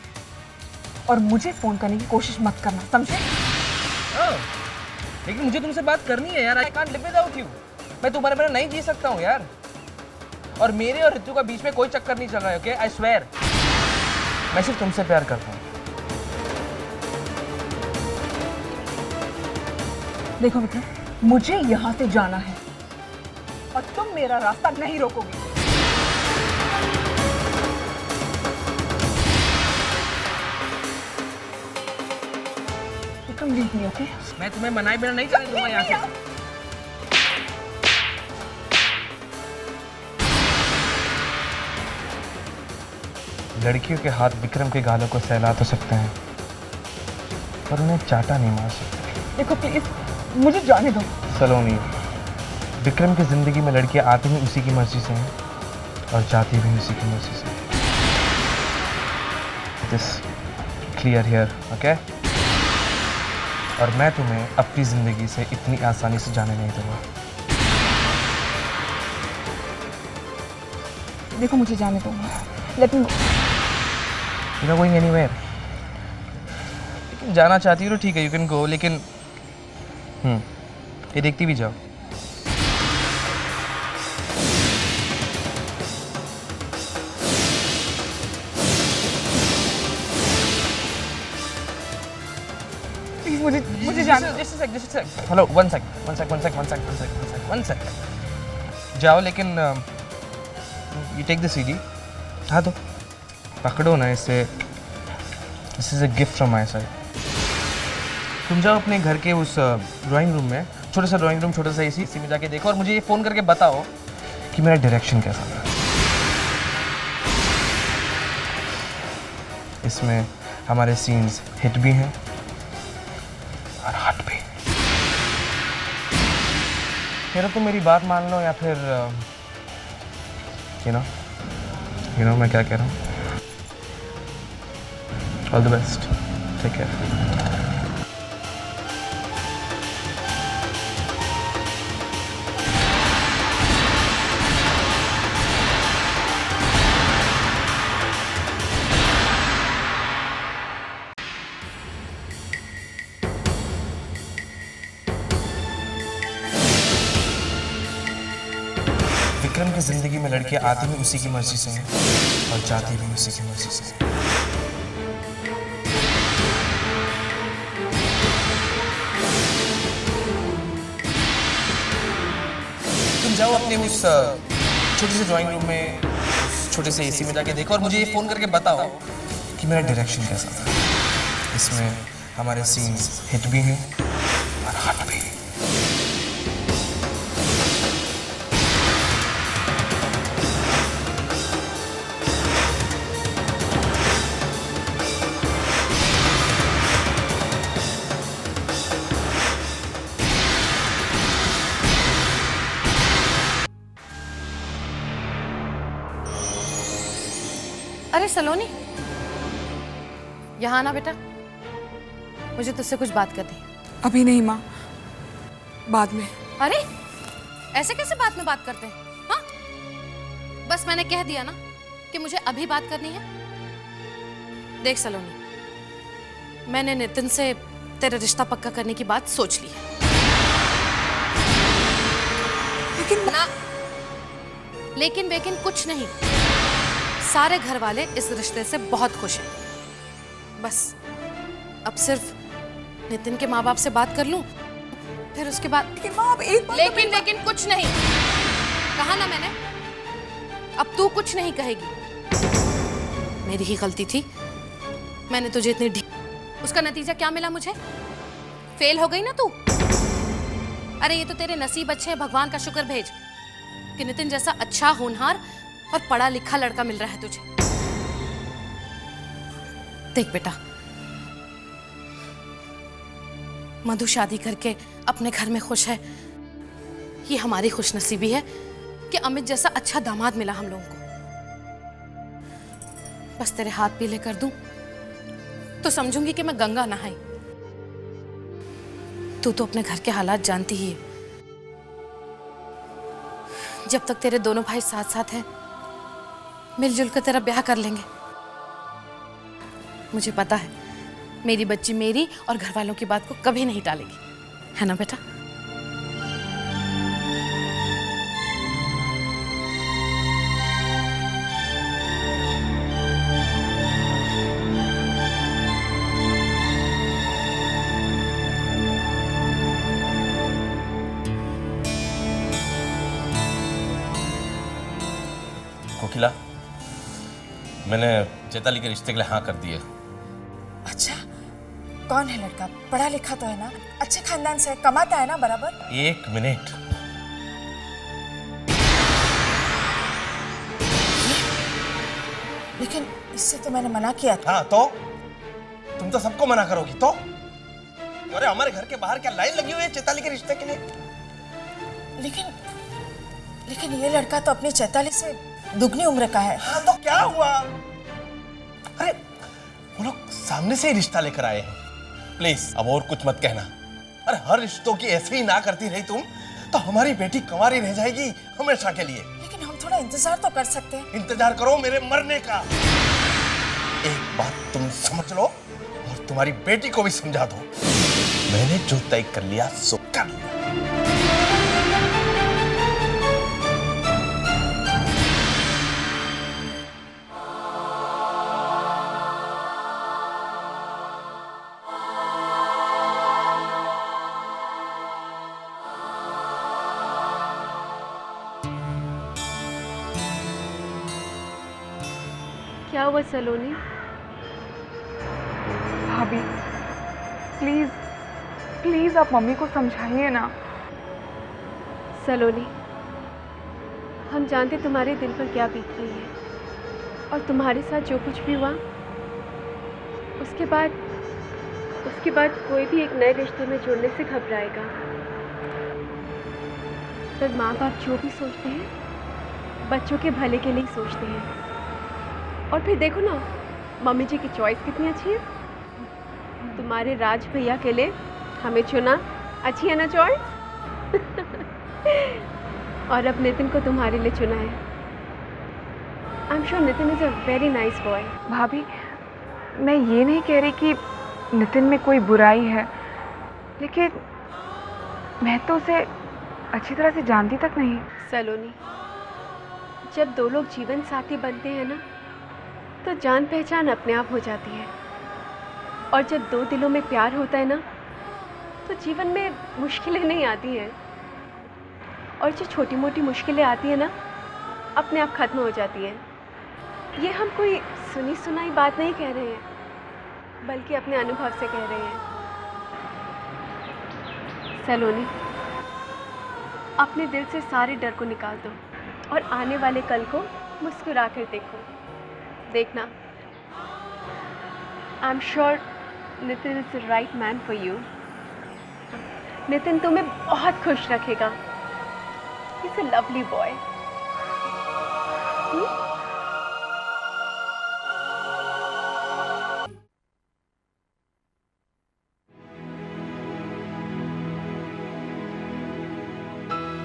और मुझे फोन करने की कोशिश मत करना, समझे? लेकिन मुझे तुमसे बात करनी है यार। I can't live without you. मैं तुम्हारे बिना नहीं जी सकता हूँ यार। और मेरे और ऋतु का बीच में कोई चक्कर नहीं चल रहा है, ओके? I swear. मैं सिर्फ तुमसे प्यार करता हूँ। देखो विक्रम, मुझे यहाँ से जाना है और तुम मेरा रास्ता नहीं रोकोगे। Vikram leave me, okay? मैं तुम्हें मनाए बिना नहीं जाने दूंगा यहाँ से। लड़कियों के हाथ विक्रम के गालों को सहला तो सकते हैं, पर उन्हें चाटा नहीं मार सकते। देखो प्लीज, मुझे जाने दो। सलोनी, विक्रम की जिंदगी में लड़कियां आती भी उसी की मर्जी से हैं और जाती भी उसी की मर्जी से। This clear here, okay? और मैं तुम्हें अपनी जिंदगी से इतनी आसानी से जाने नहीं दूंगा। देखो मुझे जाने दो, let me go. You're not going anywhere. लेकिन जाना चाहती हो तो ठीक है, यू कैन गो, लेकिन ये देखती भी जाओ। प्लीज मुझे जाने हेलो, वन सेक। जाओ, लेकिन यू टेक द सीडी। हाँ तो पकड़ो ना इसे। This is a gift from my side. तुम जाओ अपने घर के उस ड्राइंग रूम में, छोटा सा ड्राइंग रूम, छोटा सा एसी में जाके देखो और मुझे ये फ़ोन करके बताओ कि मेरा डायरेक्शन कैसा था। इसमें हमारे सीन्स हिट भी हैं और हट भी। फिर तुम मेरी बात मान लो या फिर यू नो मैं क्या कह रहा हूँ। All the best, take care. Vikram की जिंदगी में लड़कियां आती भी उसी की मर्जी से हैं और जाती भी उसी की मर्जी से। तुम जाओ अपने उस छोटे से ड्राइंग रूम में, छोटे से एसी में जाके देखो और मुझे ये फोन करके बताओ कि मेरा डायरेक्शन कैसा था। इसमें हमारे सीन्स हिट भी हैं और हट भी। अरे सलोनी, यहाँ आना बेटा, मुझे तुझसे कुछ बात करनी है। अभी नहीं माँ, बाद में। अरे ऐसे कैसे बात में बात करते हैं? हाँ, बस मैंने कह दिया ना कि मुझे अभी बात करनी है। देख सलोनी, मैंने नितिन से तेरा रिश्ता पक्का करने की बात सोच ली है। लेकिन कुछ नहीं, सारे घर वाले इस रिश्ते से बहुत खुश हैं। बस अब सिर्फ नितिन के माँ बाप से बात कर लूं, फिर उसके बाद। लेकिन कुछ नहीं कहा ना मैंने। अब तू कुछ नहीं कहेगी। मेरी ही गलती थी, मैंने तुझे इतनी उसका नतीजा क्या मिला मुझे? फेल हो गई ना तू। अरे ये तो तेरे नसीब अच्छे हैं, भगवान का शुक्र भेज कि नितिन जैसा अच्छा, होनहार और पढ़ा लिखा लड़का मिल रहा है तुझे। देख बेटा, मधु शादी करके अपने घर में खुश है, ये हमारी खुशनसीबी है कि अमित जैसा अच्छा दामाद मिला हम लोगों को। बस तेरे हाथ पीले कर दूं तो समझूंगी कि मैं गंगा नहाई। तू तो अपने घर के हालात जानती ही है। जब तक तेरे दोनों भाई साथ साथ हैं, मिलजुल कर तेरा ब्याह कर लेंगे। मुझे पता है मेरी बच्ची मेरी और घर वालों की बात को कभी नहीं टालेगी, है ना बेटा? कोकिला, मैंने चैताली के रिश्ते के लिए हाँ कर दी है। अच्छा, कौन है लड़का? पढ़ा लिखा तो है ना, अच्छे खानदान से, कमाता है ना बराबर? 1 मिनट। लेकिन इससे तो मैंने मना किया था। हाँ तो तुम तो सबको मना करोगी तो? अरे हमारे घर के बाहर क्या लाइन लगी हुई है चैताली के रिश्ते के लिए? लेकिन ये लड़का तो अपनी चैताली से दुगनी उम्र का है। हाँ तो क्या हुआ? अरे वो लोग सामने से ही रिश्ता लेकर आए हैं। प्लीज अब और कुछ मत कहना। अरे हर रिश्तों की ऐसे ही ना करती रही तुम तो हमारी बेटी कुंवारी रह जाएगी हमेशा के लिए। लेकिन हम थोड़ा इंतजार तो कर सकते हैं। इंतजार करो मेरे मरने का। एक बात तुम समझ लो और तुम्हारी बेटी को भी समझा दो, मैंने जो तय कर लिया सो कर लिया। क्या हुआ सलोनी? भाभी प्लीज प्लीज आप मम्मी को समझाइए ना। सलोनी, हम जानते तुम्हारे दिल पर क्या बीत रही है, और तुम्हारे साथ जो कुछ भी हुआ उसके बाद कोई भी एक नए रिश्ते में जुड़ने से घबराएगा। पर माँ बाप जो भी सोचते हैं बच्चों के भले के लिए ही सोचते हैं। और फिर देखो ना, मम्मी जी की चॉइस कितनी अच्छी है। तुम्हारे राज भैया के लिए हमें चुना, अच्छी है ना चॉइस? और अब नितिन को तुम्हारे लिए चुना है। I am sure Nitin is a very nice boy. भाभी मैं ये नहीं कह रही कि नितिन में कोई बुराई है, लेकिन मैं तो उसे अच्छी तरह से जानती तक नहीं। सलोनी, जब दो लोग जीवन साथी बनते हैं ना, तो जान पहचान अपने आप हो जाती है। और जब दो दिलों में प्यार होता है ना, तो जीवन में मुश्किलें नहीं आती हैं। और जो छोटी मोटी मुश्किलें आती हैं ना, अपने आप ख़त्म हो जाती हैं। ये हम कोई सुनी सुनाई बात नहीं कह रहे हैं, बल्कि अपने अनुभव से कह रहे हैं। सलोनी, अपने दिल से सारे डर को निकाल दो और आने वाले कल को मुस्कुरा कर देखो। देखना, I am sure Nitin is the right man for you. Nitin तुम्हें बहुत खुश रखेगा। He is a lovely boy.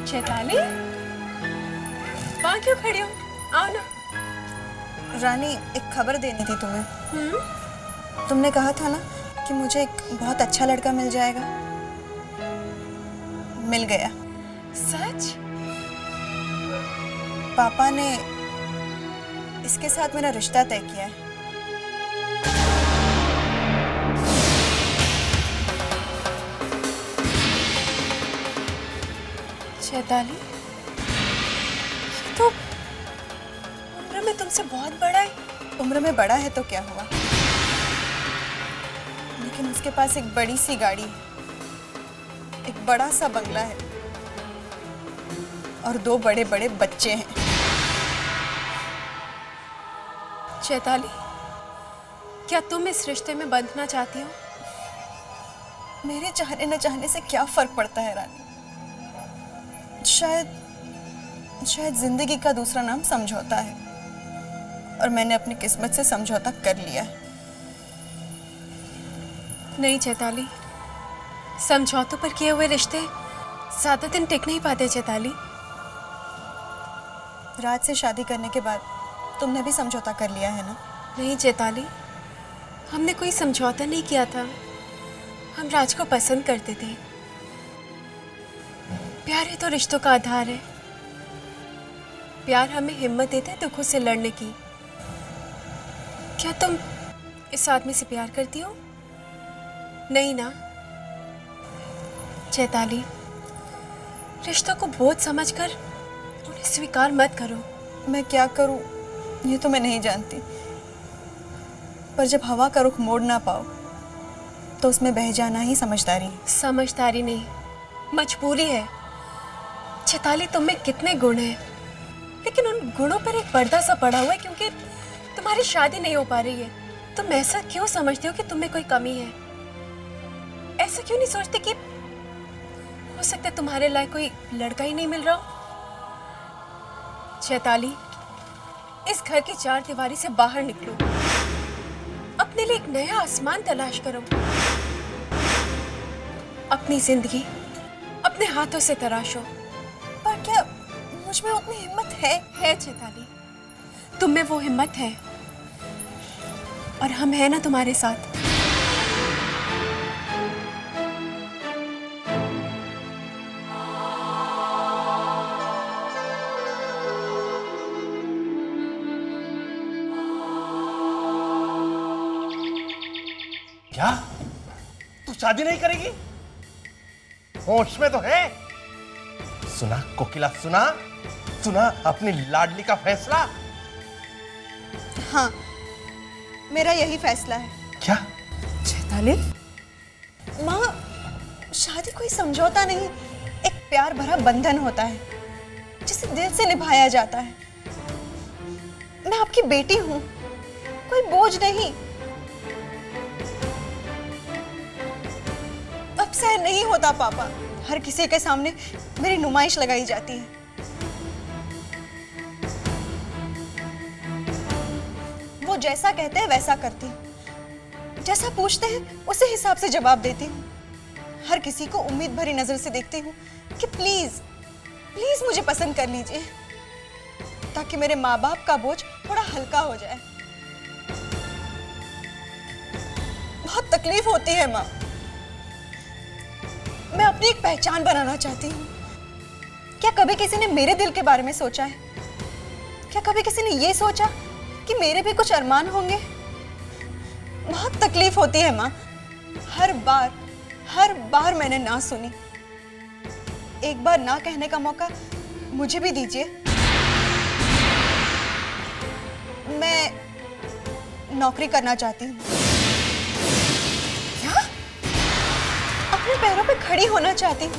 Chaitali, वहाँ क्यों खड़ी हो? आओ ना। रानी, एक खबर देनी थी तुम्हें। तुमने कहा था ना कि मुझे एक बहुत अच्छा लड़का मिल जाएगा। मिल गया। सच? पापा ने इसके साथ मेरा रिश्ता तय किया है। चैताली, ये तो उम्र में तुमसे बहुत बड़ा है। उम्र में बड़ा है तो क्या हुआ, लेकिन उसके पास एक बड़ी सी गाड़ी है, एक बड़ा सा बंगला है और 2 बड़े बड़े बच्चे हैं। चैताली, क्या तुम इस रिश्ते में बंधना चाहती हो? मेरे चाहने न चाहने से क्या फर्क पड़ता है रानी। शायद जिंदगी का दूसरा नाम समझौता है, और मैंने अपनी किस्मत से समझौता कर लिया है। नहीं चैताली, समझौतों पर किए हुए रिश्ते ज्यादा दिन टिक नहीं पाते। चैताली, राज से शादी करने के बाद तुमने भी समझौता कर लिया है ना? नहीं चैताली, हमने कोई समझौता नहीं किया था। हम राज को पसंद करते थे। प्यार ही तो रिश्तों का आधार है। प्यार हमें हिम्मत देता है दुखों से लड़ने की। क्या तुम इस आदमी से प्यार करती हो? नहीं ना? चैताली, रिश्तों को बोझ समझकर उन्हें स्वीकार मत करो। मैं क्या करूं ये तो मैं नहीं जानती, पर जब हवा का रुख मोड़ ना पाओ तो उसमें बह जाना ही समझदारी है। समझदारी नहीं, मजबूरी है। चैताली, तुम में कितने गुण हैं, लेकिन उन गुणों पर एक पर्दा सा पड़ा हुआ है क्योंकि तुम्हारी शादी नहीं हो पा रही है। तुम ऐसा क्यों समझते हो कि तुम में कोई कमी है? ऐसा क्यों नहीं सोचते कि हो सकता है तुम्हारे लायक कोई लड़का ही नहीं मिल रहा हो? चैताली, इस घर की 4 दीवारी से बाहर निकलो, अपने लिए एक नया आसमान तलाश करो। अपनी जिंदगी अपने हाथों से तराशो। पर क्या मुझ में उतनी हिम्मत है? है चैताली, तुम में वो हिम्मत है, और हम हैं ना तुम्हारे साथ। क्या तू शादी नहीं करेगी? होश में तो है? सुना कोकिला, सुना अपनी लाडली का फैसला। हाँ, मेरा यही फैसला है। क्या? चैताली, माँ, शादी कोई समझौता नहीं, एक प्यार भरा बंधन होता है जिसे दिल से निभाया जाता है। मैं आपकी बेटी हूँ, कोई बोझ नहीं। अब सहन नहीं होता पापा, हर किसी के सामने मेरी नुमाइश लगाई जाती है। वो जैसा कहते हैं वैसा करती हूँ, जैसा पूछते हैं उसी हिसाब से जवाब देती हूँ। हर किसी को उम्मीद भरी नजर से देखती हूँ कि प्लीज प्लीज मुझे पसंद कर लीजिए, ताकि मेरे माँ बाप का बोझ थोड़ा हल्का हो जाए। बहुत तकलीफ होती है माँ, मैं अपनी एक पहचान बनाना चाहती हूँ। क्या कभी किसी ने मेरे दिल के बारे में सोचा है? क्या कभी किसी ने ये सोचा कि मेरे भी कुछ अरमान होंगे? बहुत तकलीफ होती है माँ, हर बार मैंने ना सुनी। एक बार ना कहने का मौका मुझे भी दीजिए। मैं नौकरी करना चाहती हूँ। क्या? अपने पैरों पे खड़ी होना चाहती हूँ।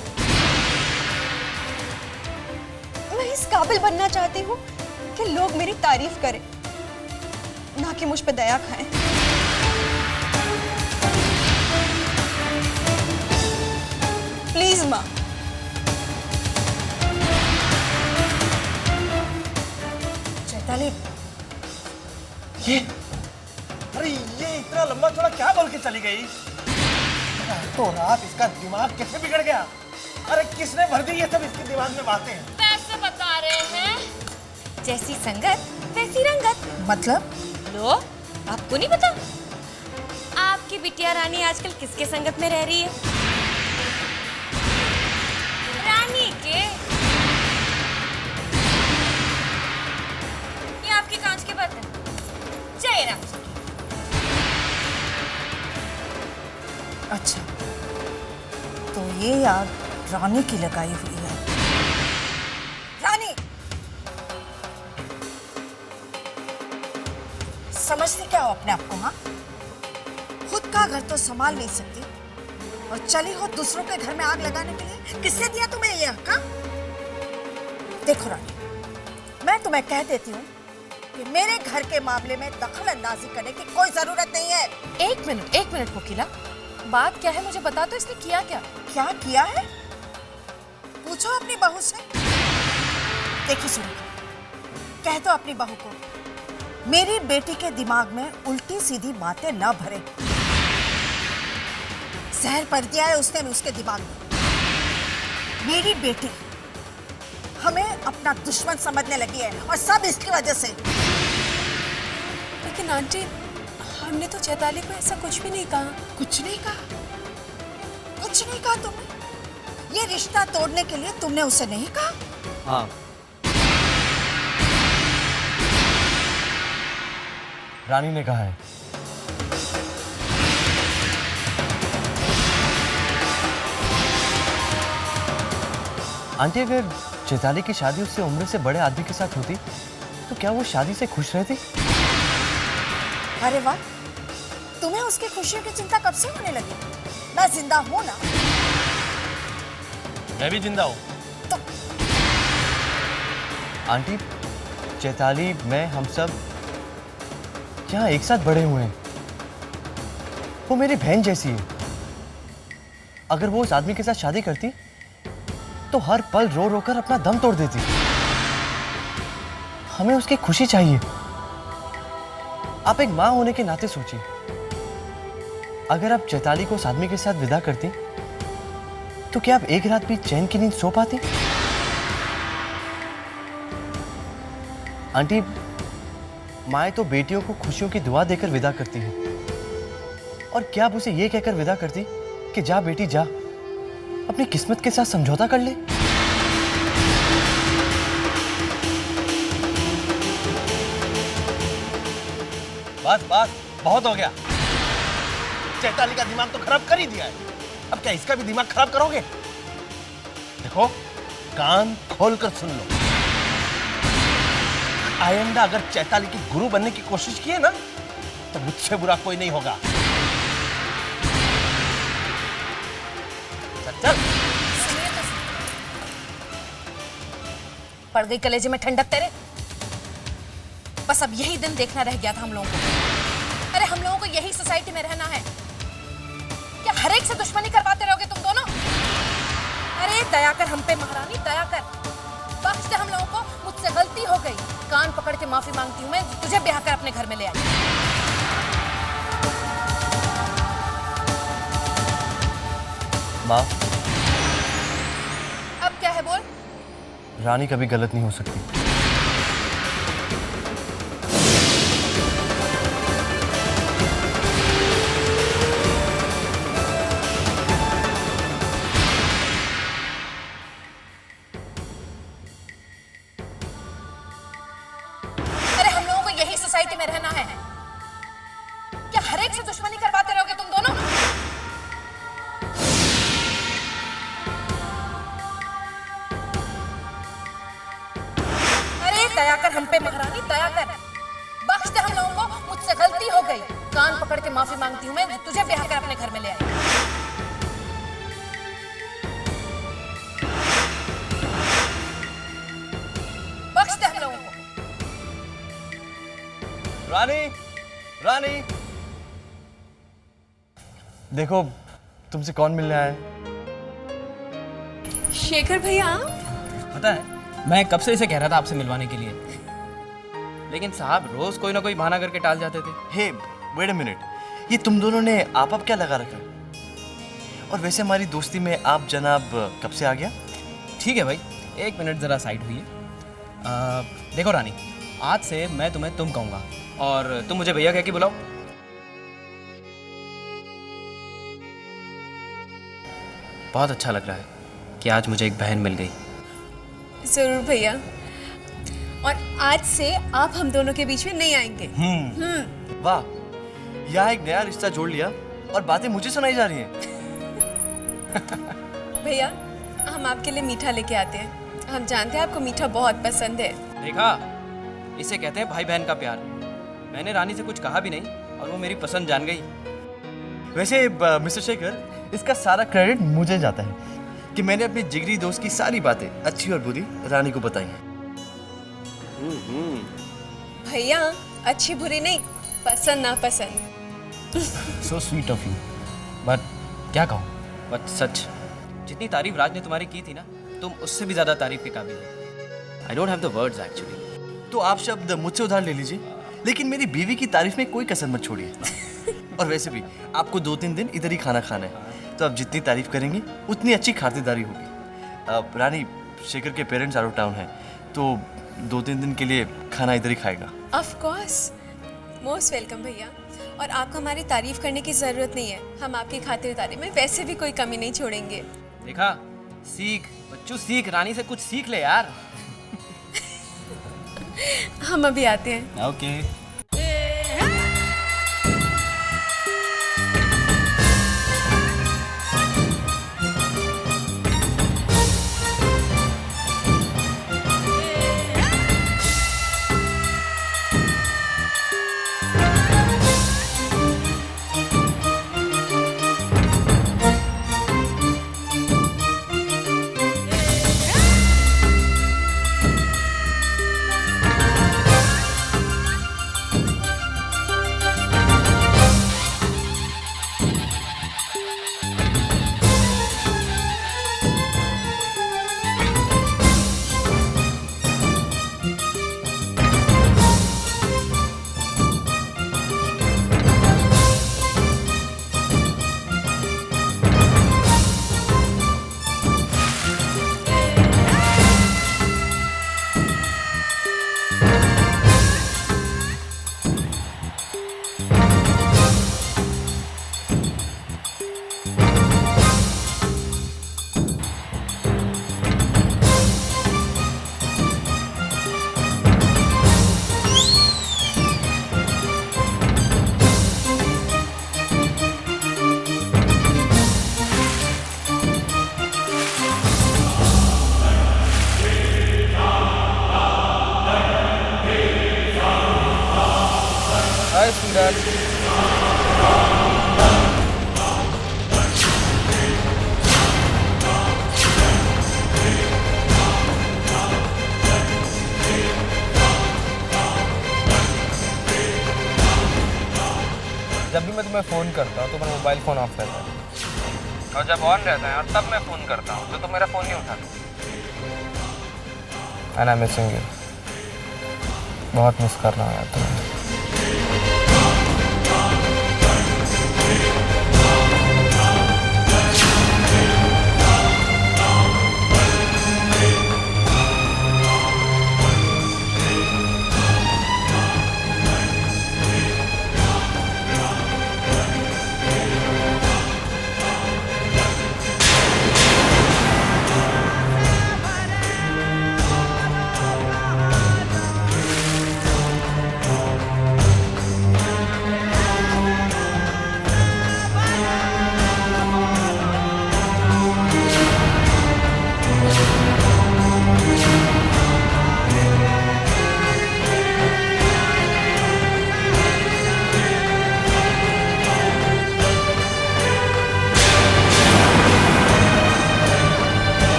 मैं इस काबिल बनना चाहती हूँ कि लोग मेरी तारीफ करें, ना कि मुझ पे दया खाएं। प्लीज माँ। चैताली, ये, अरे ये इतना लंबा चौड़ा क्या बोल के चली गई? तो रात इसका दिमाग कैसे बिगड़ गया? अरे किसने भर दी ये सब इसके दिमाग में बातें? वैसे बता रहे हैं, जैसी संगत वैसी रंगत। मतलब? लो, आपको नहीं पता? आपकी बिटिया रानी आजकल किसके संगत में रह रही है? रानी के। ये आपके कांच के बर्तन। जय राम जी। अच्छा, तो ये आग रानी की लगाई हुई है। रानी, समझती क्या हो अपने आप को? हाँ, खुद का घर तो संभाल नहीं सकती और चली हो दूसरों के घर में आग लगाने के लिए। किसने दिया तुम्हें ये हक? देखो रानी, मैं तुम्हें कह देती हूँ कि मेरे घर के मामले में दखल अंदाजी करने की कोई जरूरत नहीं है। एक मिनट कोकिला, बात क्या है मुझे बता दो। इसने किया क्या? क्या किया है? पूछो अपनी बहू से। देखी सुनो, कह दो अपनी बहू को मेरी बेटी के दिमाग में उल्टी सीधी बातें ना भरे। जहर पड़ दिया है उसने उसके दिमाग में। मेरी बेटी हमें अपना दुश्मन समझने लगी है और सब इसकी वजह से। लेकिन आंटी, हमने तो चैताली को ऐसा कुछ भी नहीं कहा। कुछ नहीं कहा? कुछ नहीं कहा तुमने? ये रिश्ता तोड़ने के लिए तुमने उसे नहीं कहा? हाँ, रानी ने कहा है। आंटी, अगर चैताली की शादी उससे उम्र से बड़े आदमी के साथ होती तो क्या वो शादी से खुश रहती? अरे वाह, तुम्हें उसकी खुशियों की चिंता कब से होने लगी? मैं जिंदा हूं ना। मैं भी जिंदा हूँ। तो आंटी, चैताली, मैं, हम सब यहाँ एक साथ बड़े हुए हैं। वो मेरी बहन जैसी है। अगर वो उस आदमी के साथ शादी करती तो हर पल रो रो कर अपना दम तोड़ देती। हमें उसकी खुशी चाहिए। आप एक माँ होने के नाते सोचिए, अगर आप चैताली को उस आदमी के साथ विदा करती तो क्या आप एक रात भी चैन की नींद सो पाती? आंटी, माएँ तो बेटियों को खुशियों की दुआ देकर विदा करती हैं। और क्या आप उसे यह कहकर विदा करती कि जा बेटी जा, अपनी किस्मत के साथ समझौता कर ले? बस बस, बहुत हो गया। चैताली का दिमाग तो खराब कर ही दिया है, अब क्या इसका भी दिमाग खराब करोगे? देखो, कान खोल कर सुन लो। आइंदा अगर चैताली की गुरु बनने की कोशिश की है ना, तो मुझसे बुरा कोई नहीं होगा। चल चल। सुनिए तो पड़ गई कलेजे में ठंडक तेरे। बस अब यही दिन देखना रह गया था हम लोगों को। अरे हम लोगों को यही सोसाइटी में रहना है क्या? हर एक से दुश्मनी करवाते रहोगे तुम दोनों? अरे दया कर हम पे महारानी, दया कर, बख्श दे हम लोगों को। मुझसे गलती हो गई, कान पकड़ के माफी मांगती हूँ मैं। तुझे ब्याह कर अपने घर में ले आई। माँ, अब क्या है बोल? रानी कभी गलत नहीं हो सकती। अरे हम लोगों को यही सोसाइटी में रहना है क्या? हर एक से दुश्मनी करवाते रहोगे तुम दोनों? अरे दया कर हम पे महारानी, दया कर, बख्श दे हम लोगों को। मुझसे गलती हो गई, कान पकड़ के माफी मांगती हूँ मैं। तुझे ब्याह कर अपने घर में ले आई। बख्श दे हम लोगों को। रानी, रानी, देखो तुमसे कौन मिलने आया है? शेखर भैया आप? पता है मैं कब से इसे कह रहा था आपसे मिलवाने के लिए, लेकिन साहब रोज कोई ना कोई बहाना करके टाल जाते थे। हे, वेट अ मिनट, ये तुम दोनों ने आप क्या लगा रखा है? और वैसे हमारी दोस्ती में आप जनाब कब से आ गया? ठीक है भाई, एक मिनट जरा साइड हुई। देखो रानी, आज से मैं तुम्हें तुम कहूँगा और तुम मुझे भैया कह के बुलाओ। बहुत अच्छा लग रहा है कि आज मुझे एक बहन मिल गई। जरूर भैया, और आज से आप हम दोनों के बीच में नहीं आएंगे। वाह, यहाँ एक नया रिश्ता जोड़ लिया और बातें मुझे सुनाई जा रही हैं। भैया, हम आपके लिए मीठा लेके आते हैं। हम जानते हैं आपको मीठा बहुत पसंद है। देखा, इसे कहते हैं भाई बहन का प्यार। मैंने रानी से कुछ कहा भी नहीं और वो मेरी पसंद जान गई। वैसे मिस्टर शेखर, इसका सारा क्रेडिट मुझे जाता है कि मैंने अपनी जिगरी दोस्त की सारी बातें अच्छी और बुरी रानी को बताई हैं। भैया, अच्छी बुरी नहीं, पसंद नापसंद। So sweet of you. But क्या कहूँ, बट सच, जितनी तारीफ राज ने तुम्हारी की थी ना, तुम उससे भी ज्यादा तारीफ के काबिल हो। I don't have the words actually. तो आप शब्द मुझसे उधार ले लीजिए, लेकिन मेरी बीवी की तारीफ में कोई कसर मत छोड़िए। और वैसे भी आपको 2-3 दिन इधर ही खाना खाना है, तो आप जितनी तारीफ करेंगे उतनी अच्छी खातिरदारी होगी। अब रानी, शेखर के पेरेंट्स आउट ऑफ टाउन हैं, तो 2-3 दिन के लिए खाना इधर ही खाएगा। ऑफ कोर्स, मोस्ट वेलकम भैया। और आपको हमारी तारीफ करने की जरूरत नहीं है, हम आपकी खातिरदारी में वैसे भी कोई कमी नहीं छोड़ेंगे। देखा, सीख बच्चू, सीख, रानी से कुछ सीख ले यार। हम अभी आते हैं। ओके। मैं फ़ोन करता हूँ तो मेरा मोबाइल फ़ोन ऑफ रहता है, और जब ऑन रहता है और तब मैं फ़ोन करता हूँ तो तुम मेरा फ़ोन नहीं उठाते। एंड आई मिसिंग यू, बहुत मिस कर रहा हूँ यार तुम्हें।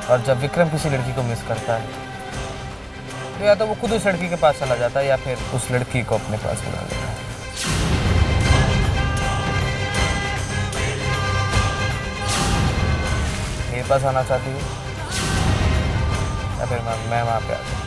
और जब विक्रम किसी लड़की को मिस करता है तो या तो वो खुद उस लड़की के पास चला जाता है या फिर उस लड़की को अपने पास बुला लेता है। मेरे पास आना चाहती है या फिर मैं वहाँ पे आता हूँ।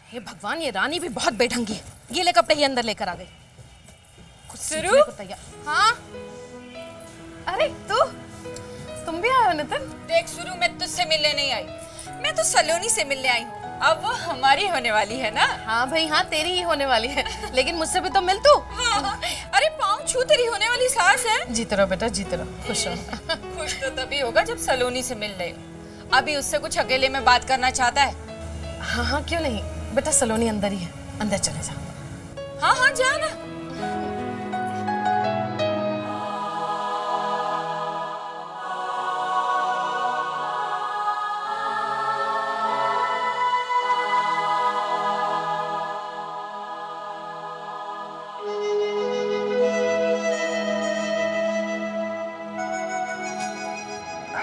हे भगवान, ये रानी भी बहुत बेढंगी है। गीले कपड़े ही अंदर लेकर आ गई। कुछ सुरु? सीखने को तैयार। हाँ अरे तुम भी आए हो नितिन? देख सुरु, मैं तुझसे मिलने नहीं आई, मैं तो सलोनी से मिलने आई हूँ। अब वो हमारी होने वाली है ना। हाँ भाई हाँ, तेरी ही होने वाली है, लेकिन मुझसे भी तो मिल तू। हाँ, अरे पाँव छू, तेरी होने वाली सास है। जीते रहो बेटा, जीते रहो, खुश रहो। खुश तो तभी होगा जब सलोनी से मिल रहे हो। अभी उससे कुछ अकेले में बात करना चाहता है। हाँ हाँ क्यों नहीं बेटा, सलोनी अंदर ही है, अंदर चले जा। हाँ हाँ जा ना।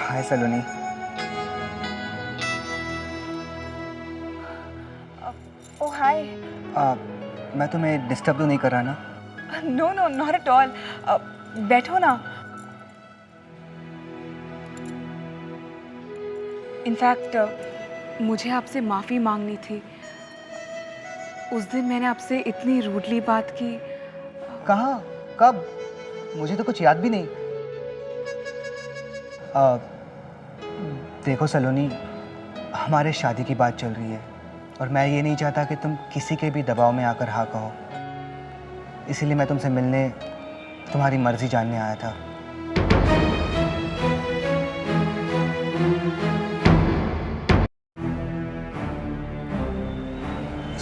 हाय सलोनी। ओ हाय। मैं तुम्हें डिस्टर्ब तो नहीं कर रहा ना? No no, not at all. बैठो ना। इनफैक्ट मुझे आपसे माफ़ी मांगनी थी। उस दिन मैंने आपसे इतनी रूडली बात की। कहाँ? कब? मुझे तो कुछ याद भी नहीं। देखो सलोनी, हमारे शादी की बात चल रही है और मैं ये नहीं चाहता कि तुम किसी के भी दबाव में आकर हाँ कहो। इसीलिए मैं तुमसे मिलने, तुम्हारी मर्जी जानने आया था।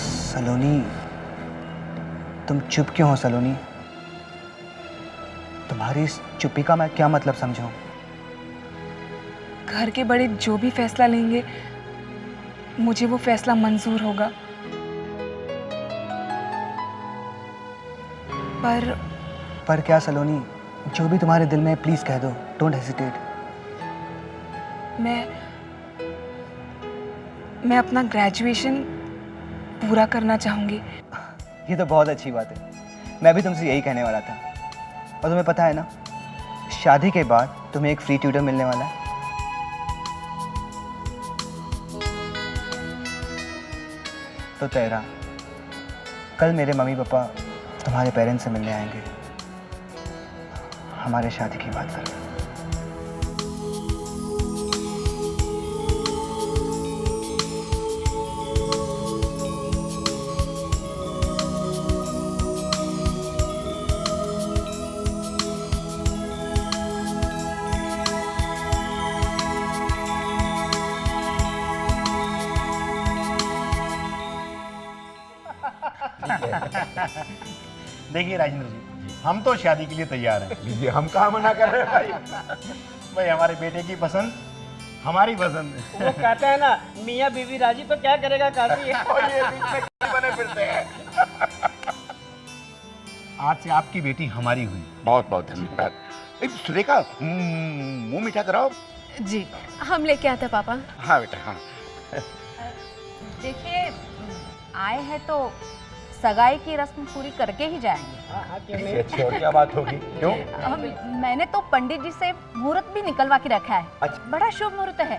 सलोनी, तुम चुप क्यों हो सलोनी? तुम्हारी इस चुप्पी का मैं क्या मतलब समझूं? घर के बड़े जो भी फैसला लेंगे, मुझे वो फैसला मंजूर होगा। पर क्या सलोनी? जो भी तुम्हारे दिल में है प्लीज कह दो, डोंट हेजिटेट। मैं अपना ग्रेजुएशन पूरा करना चाहूंगी। ये तो बहुत अच्छी बात है। मैं भी तुमसे यही कहने वाला था। और तुम्हें पता है ना, शादी के बाद तुम्हें एक फ्री ट्यूटर मिलने वाला है। तो तेरा कल मेरे मम्मी पापा तुम्हारे पेरेंट्स से मिलने आएंगे, हमारे शादी की बात करना। देखिए राजेंद्र जी, हम तो शादी के लिए तैयार हैं। लीजिए, हम कहाँ मना कर रहे हैं भाई। भाई हमारे बेटे की पसंद हमारी पसंद है। वो कहते हैं ना, मियाँ बीवी राजी तो क्या करेगा काजी। और ये बीच में क्यों बने फिरते हैं। आज से आपकी बेटी हमारी हुई। बहुत बहुत धन्यवाद। सुरेखा, मुंह मीठा कराओ। जी, हम लेके आते हैं पापा। हाँ बेटा, हाँ। देखिए, आए हैं तो सगाई की रस्म पूरी करके ही जाएंगे। अच्छी और क्या बात होगी? क्यों? मैंने तो पंडित जी से मुहूर्त भी निकलवा के रखा है। अच्छा। बड़ा शुभ मुहूर्त है,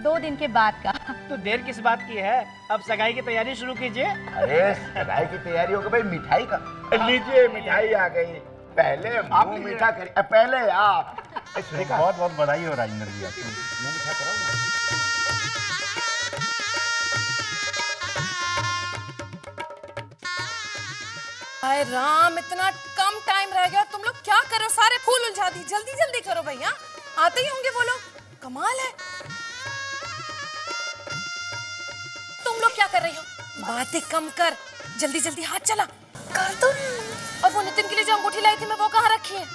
2 दिन के बाद का। तो देर किस बात की है, अब सगाई की तैयारी शुरू कीजिए। अरे सगाई की तैयारी होगी भाई, मिठाई का। लीजिए, मिठाई आ गई। पहले आप मीठा करिए, पहले आप। बहुत बहुत बधाई हो राजेंद्र जी आपको। मुंह मीठा कराओ। हाय राम, इतना कम टाइम रह गया, तुम लोग क्या करो? सारे फूल उलझा दी। जल्दी जल्दी करो भैया, आते ही होंगे वो लोग। कमाल है। तुम लोग क्या कर रही हो? बातें कम कर, जल्दी जल्दी हाथ चला कर तुम। और वो नितिन के लिए जो अंगूठी लाई थी मैं, वो कहाँ रखी है?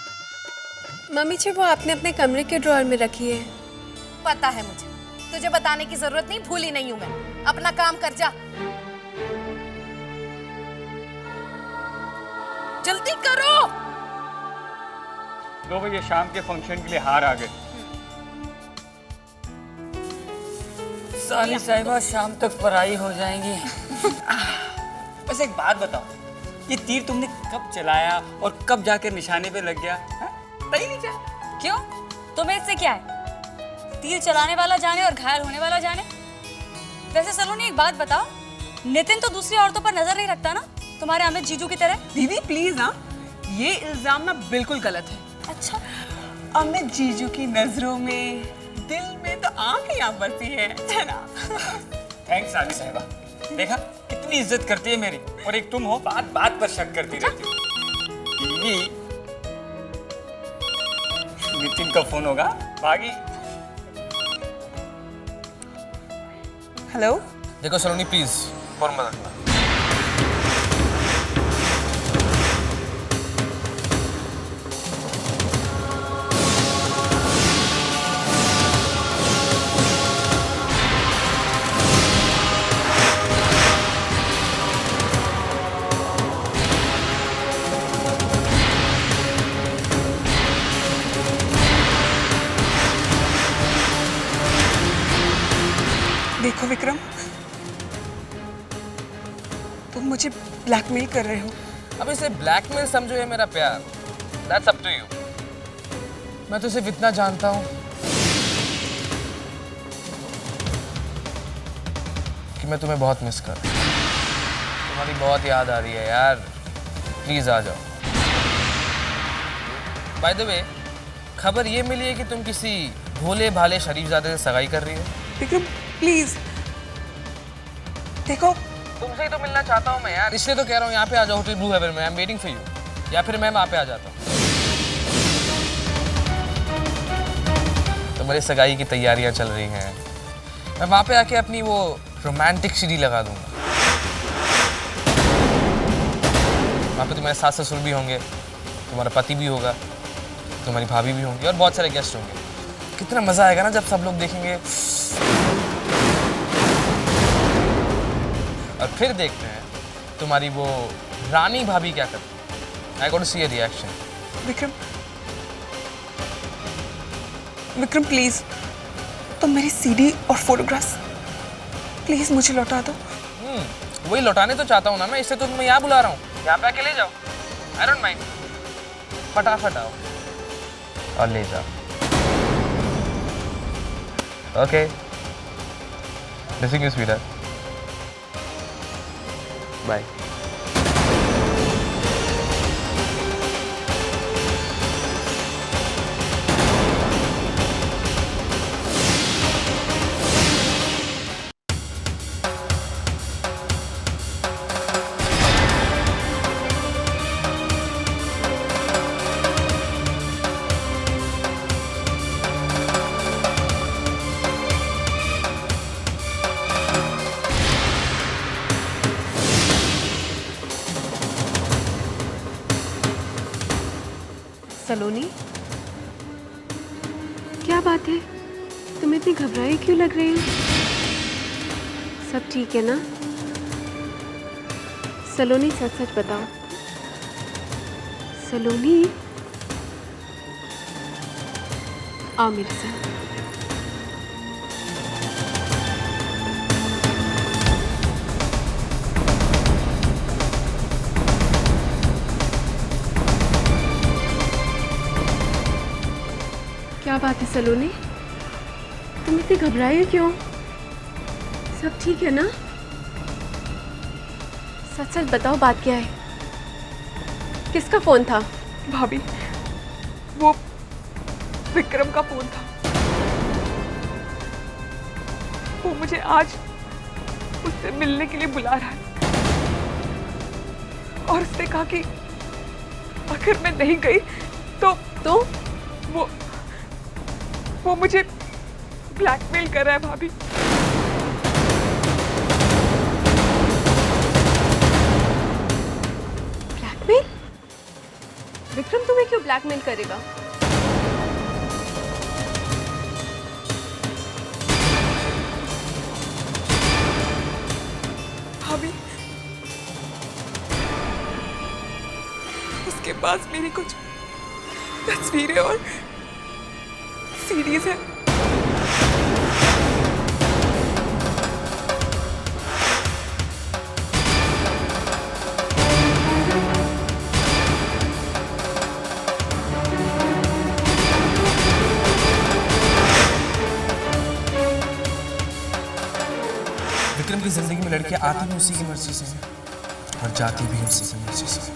मम्मी जी, वो आपने अपने कमरे के ड्रॉअर में रखी है। पता है मुझे, तुझे बताने की जरूरत नहीं, भूली नहीं हूं मैं। अपना काम कर जा, जल्दी करो। लो भैया, शाम के फंक्शन के लिए हार आ गए। साली साहिबा शाम तक पराई हो जाएंगी। बस एक बात बताओ, ये तीर तुमने कब चलाया और कब जाकर निशाने पे लग गया? नहीं नहीं जा। क्यों? तुम्हें इससे क्या है? तीर चलाने वाला जाने और घायल होने वाला जाने। वैसे सलोनी, एक बात बताओ, नितिन तो दूसरी औरतों पर नजर नहीं रखता ना, तुम्हारे अमित जीजू की तरह? दीदी प्लीज ना, ये इल्जाम ना बिल्कुल गलत है। अच्छा, अमित जीजू की नजरों में, दिल में तो आंख ही आप बसी है ना? थैंक्स साली साहिबा। देखा कितनी इज्जत करती है मेरी, और एक तुम हो बात बात पर शक करती रहती हो। दीदी, नितिन का फोन होगा, भागी। हेलो। देखो सलोनी, प्लीज फोन मत रखना। देखो विक्रम, तुम मुझे ब्लैकमेल कर रहे हो। अब इसे ब्लैकमेल समझो या मेरा प्यार, दैट्स अप टू यू। मैं तो सिर्फ इतना जानता हूँ कि मैं तुम्हें बहुत मिस कर रहा हूँ। तुम्हारी बहुत याद आ रही है यार, प्लीज आ जाओ। बाय द वे, खबर ये मिली है कि तुम किसी भोले भाले शरीफजादे से सगाई कर रही हो। विक्रम प्लीज, देखो तुमसे ही तो मिलना चाहता हूँ मैं यार, इसलिए तो कह रहा हूँ यहाँ पे आ जाओ, होटल ब्लू हेवन में। I am waiting for you. या फिर मैं वहाँ पे आ जाता हूँ। तुम्हारी सगाई की तैयारियाँ चल रही हैं, मैं वहाँ पे आके अपनी वो रोमांटिक सीडी लगा दूंगा। वहाँ पे तुम्हारे सास ससुर भी होंगे, तुम्हारा पति भी होगा, तुम्हारी भाभी भी होंगी और बहुत सारे गेस्ट होंगे। कितना मज़ा आएगा ना जब सब लोग देखेंगे। और फिर देखते हैं तुम्हारी वो रानी भाभी क्या करती है। I got to see a reaction. Vikram, Vikram please, तुम मेरी सीडी और फोटोग्राफ्स प्लीज मुझे लौटा दो। वही लौटाने तो चाहता हूँ ना मैं, इससे तो मैं यहाँ बुला रहा हूँ। यहाँ पे आके ले जाओ, आई डोंट माइंड। फटाफट आओ और ले जाओ। Okay, missing you sweeter, bye. Saloni, क्या बात है? तुम इतनी घबराई क्यों लग रही हो? सब ठीक है ना? सलोनी, सच सच बताओ। सलोनी, आओ मेरे साथ। क्या बात है सलोनी, तुम इतनी घबराई हो क्यों? सब ठीक है ना? सच सच बताओ, बात क्या है? किसका फोन था? भाभी, वो विक्रम का फोन था। वो मुझे आज उससे मिलने के लिए बुला रहा है और उसने कहा कि अगर मैं नहीं गई तो वो मुझे ब्लैकमेल कर रहा है भाभी। ब्लैकमेल? विक्रम तुम्हें क्यों ब्लैकमेल करेगा? भाभी, उसके पास मेरी कुछ तस्वीरें और सीरीज है। विक्रम की जिंदगी में लड़कियां आती भी उसी की मर्जी से और जाती भी उसी की मर्जी से।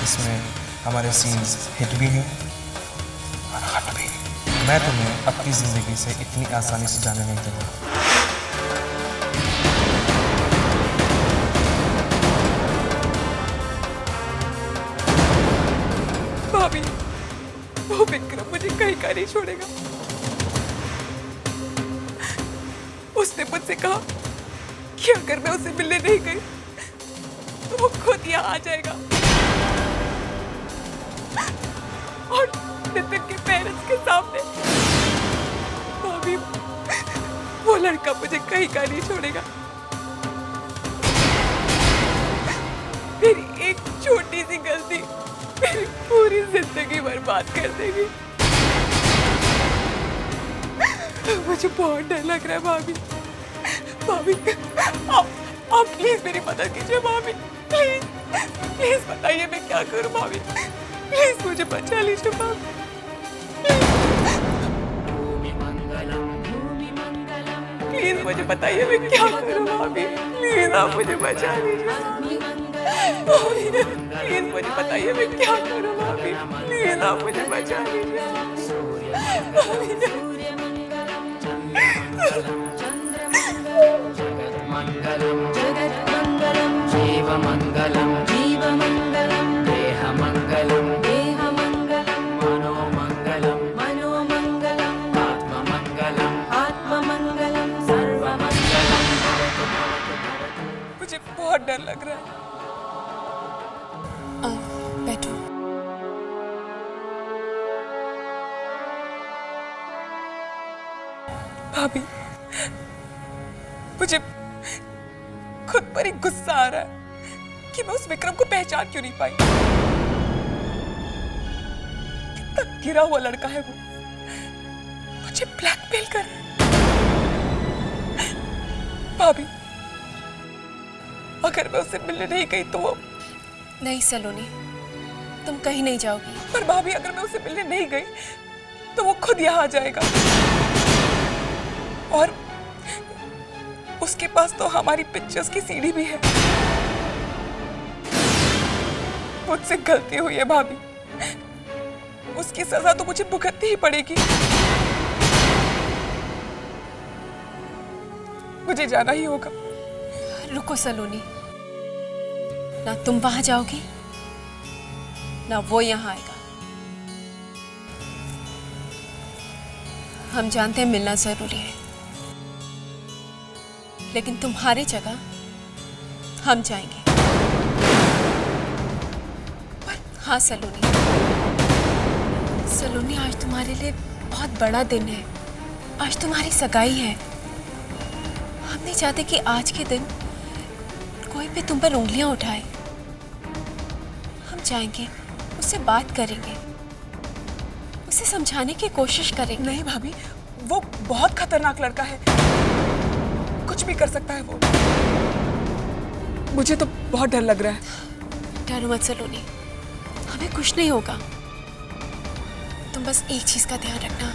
इसमें हमारे सीन्स हिट भी हैं और हट भी। मैं तुम्हें अपनी जिंदगी से इतनी आसानी से जाने नहीं दूंगा। भाभी, वो विक्रम मुझे कहीं का नहीं छोड़ेगा। उसने मुझसे कहा कि अगर मैं उसे मिलने नहीं गई तो वो खुद यहाँ आ जाएगा और नितिन के पेरेंट्स के सामने। भाभी, वो लड़का मुझे कहीं का नहीं छोड़ेगा। मेरी एक छोटी सी गलती मेरी पूरी जिंदगी बर्बाद कर देगी। मुझे बहुत डर लग रहा है भाभी। भाभी, आप प्लीज मेरी मदद कीजिए भाभी। प्लीज प्लीज बताइए मैं क्या करूं भाभी। प्लीज मुझे बचा लीजिए भाभी। प्लीज मुझे बताइए मैं क्या करूं भाभी। प्लीज आप मुझे बचा लीजिए। प्लीज मुझे बताइए मैं क्या करूं भाभी। प्लीज आप मुझे बचा जगन्मंगलम जगन्मंगलम जीवमंगलम जीवमंगलम देहमंगलम देहमंगलम मनोमंगलम मनोमंगलम आत्ममंगलम आत्ममंगलम सर्वमंगलम। मुझे बहुत डर लग रहा है। बैठो। भाभी, मुझे खुद पर ही गुस्सा आ रहा है कि मैं उस विक्रम को पहचान क्यों नहीं पाई। कितना गिरा हुआ लड़का है वो। मुझे ब्लैकमेल कर रहे हैं। भाभी, अगर मैं उससे मिलने नहीं गई तो वो... नहीं सलोनी, तुम कहीं नहीं जाओगी। पर भाभी, अगर मैं उससे मिलने नहीं गई तो वो खुद यहाँ आ जाएगा, और उसके पास तो हमारी पिक्चर्स की सीडी भी है। मुझसे गलती हुई है भाभी, उसकी सजा तो मुझे भुगतनी ही पड़ेगी। मुझे जाना ही होगा। रुको सलोनी, ना तुम वहां जाओगी ना वो यहाँ आएगा। हम जानते हैं मिलना जरूरी है, लेकिन तुम्हारी जगह हम जाएंगे। हाँ सलोनी, सलोनी आज तुम्हारे लिए बहुत बड़ा दिन है। आज तुम्हारी सगाई है। हम नहीं चाहते कि आज के दिन कोई भी तुम पर उंगलियां उठाए। हम जाएंगे, उससे बात करेंगे, उसे समझाने की कोशिश करेंगे। नहीं भाभी, वो बहुत खतरनाक लड़का है, कुछ भी कर सकता है वो। मुझे तो बहुत डर लग रहा है। डरो मत सलोनी, हमें कुछ नहीं होगा। तुम बस एक चीज का ध्यान रखना,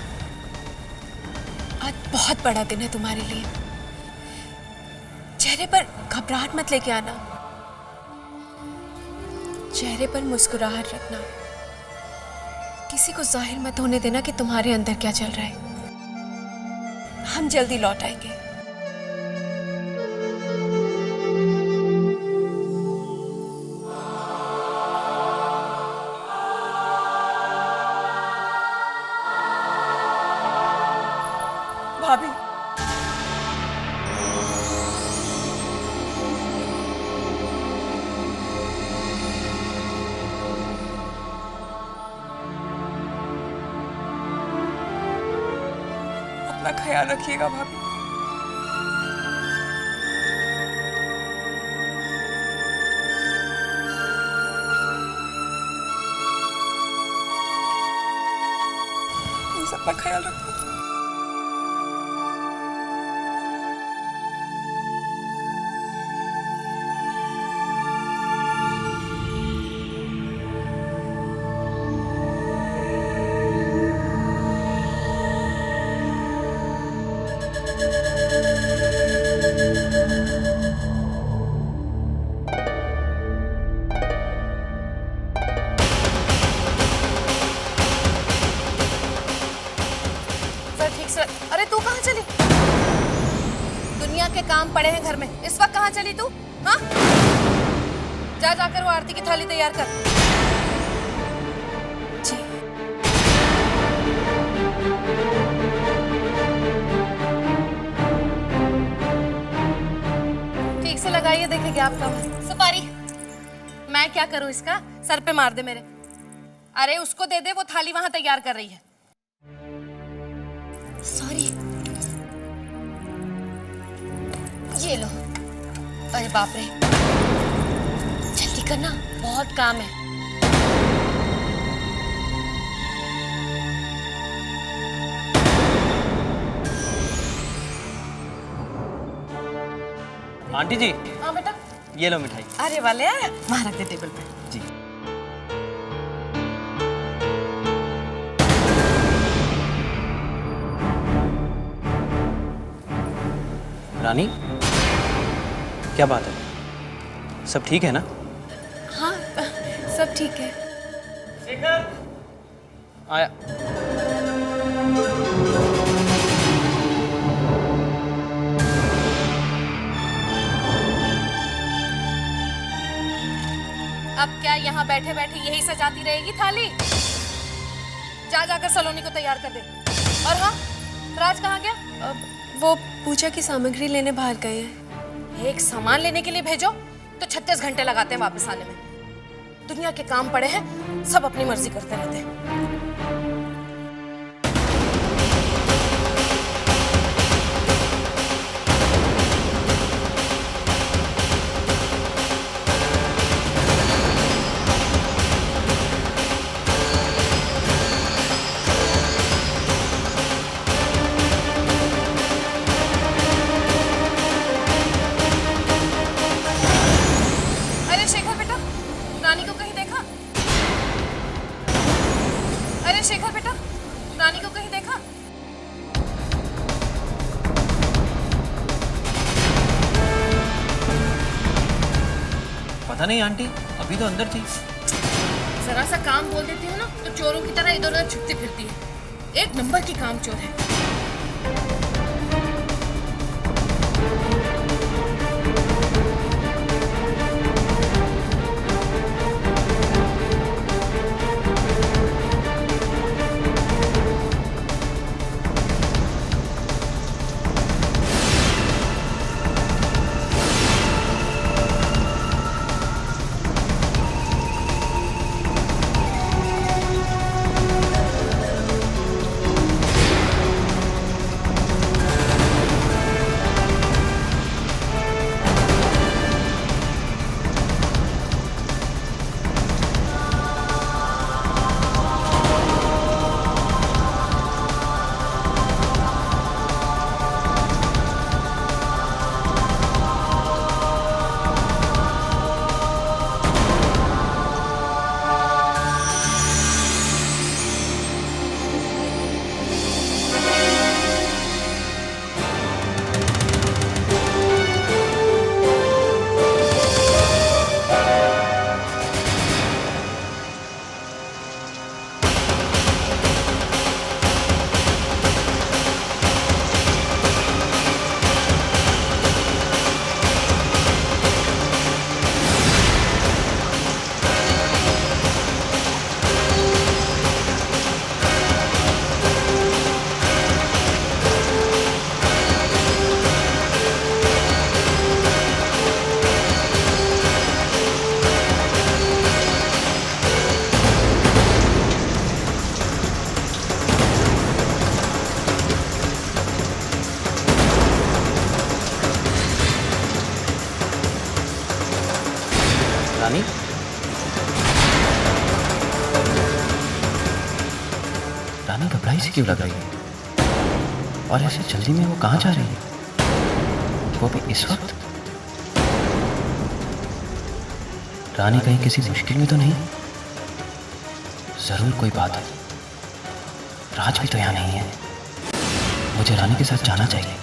आज बहुत बड़ा दिन है तुम्हारे लिए। चेहरे पर घबराहट मत लेके आना, चेहरे पर मुस्कुराहट रखना। किसी को जाहिर मत होने देना कि तुम्हारे अंदर क्या चल रहा है। हम जल्दी लौट आएंगे। भाभी, अपना ख्याल रखिएगा भाभी। प्लीज अपना ख्याल रखो। अरे तू कहाँ चली? दुनिया के काम पड़े हैं घर में, इस वक्त कहाँ चली तू? हाँ, जा जाकर वो आरती की थाली तैयार कर। जी। ठीक से लगाइए, देखें क्या आपका है। सुपारी मैं क्या करूं इसका? सर पे मार दे मेरे। अरे उसको दे दे, वो थाली वहां तैयार कर रही है। सॉरी। ये लो। अरे बाप रे, जल्दी करना, बहुत काम है। आंटी जी, हाँ बेटा, ये लो मिठाई। अरे वाले वहां रख दे टेबल पे। जी। रानी, क्या बात है? सब ठीक है ना? हाँ, सब ठीक है। शेखर, आया। अब क्या यहाँ बैठे बैठे यही सजाती रहेगी थाली? जा जाकर सलोनी को तैयार कर दे। और हाँ, राज कहाँ गया? वो पूजा की सामग्री लेने बाहर गए हैं। एक सामान लेने के लिए भेजो तो 36 घंटे लगाते हैं वापस आने में। दुनिया के काम पड़े हैं, सब अपनी मर्जी करते रहते हैं। रानी को कहीं देखा? अरे शेखर बेटा, रानी को कहीं देखा? पता नहीं आंटी, अभी तो अंदर थी। जरा सा काम बोल देती हूँ ना तो चोरों की तरह इधर उधर छुपती फिरती है। एक नंबर की काम चोर है। रानी, रानी घबराई सी क्यों लग रही है? और ऐसे जल्दी में वो कहाँ जा रही है? वो भी इस वक्त? रानी कहीं किसी मुश्किल में तो नहीं? जरूर कोई बात है। राज भी तो यहाँ नहीं है। मुझे रानी के साथ जाना चाहिए।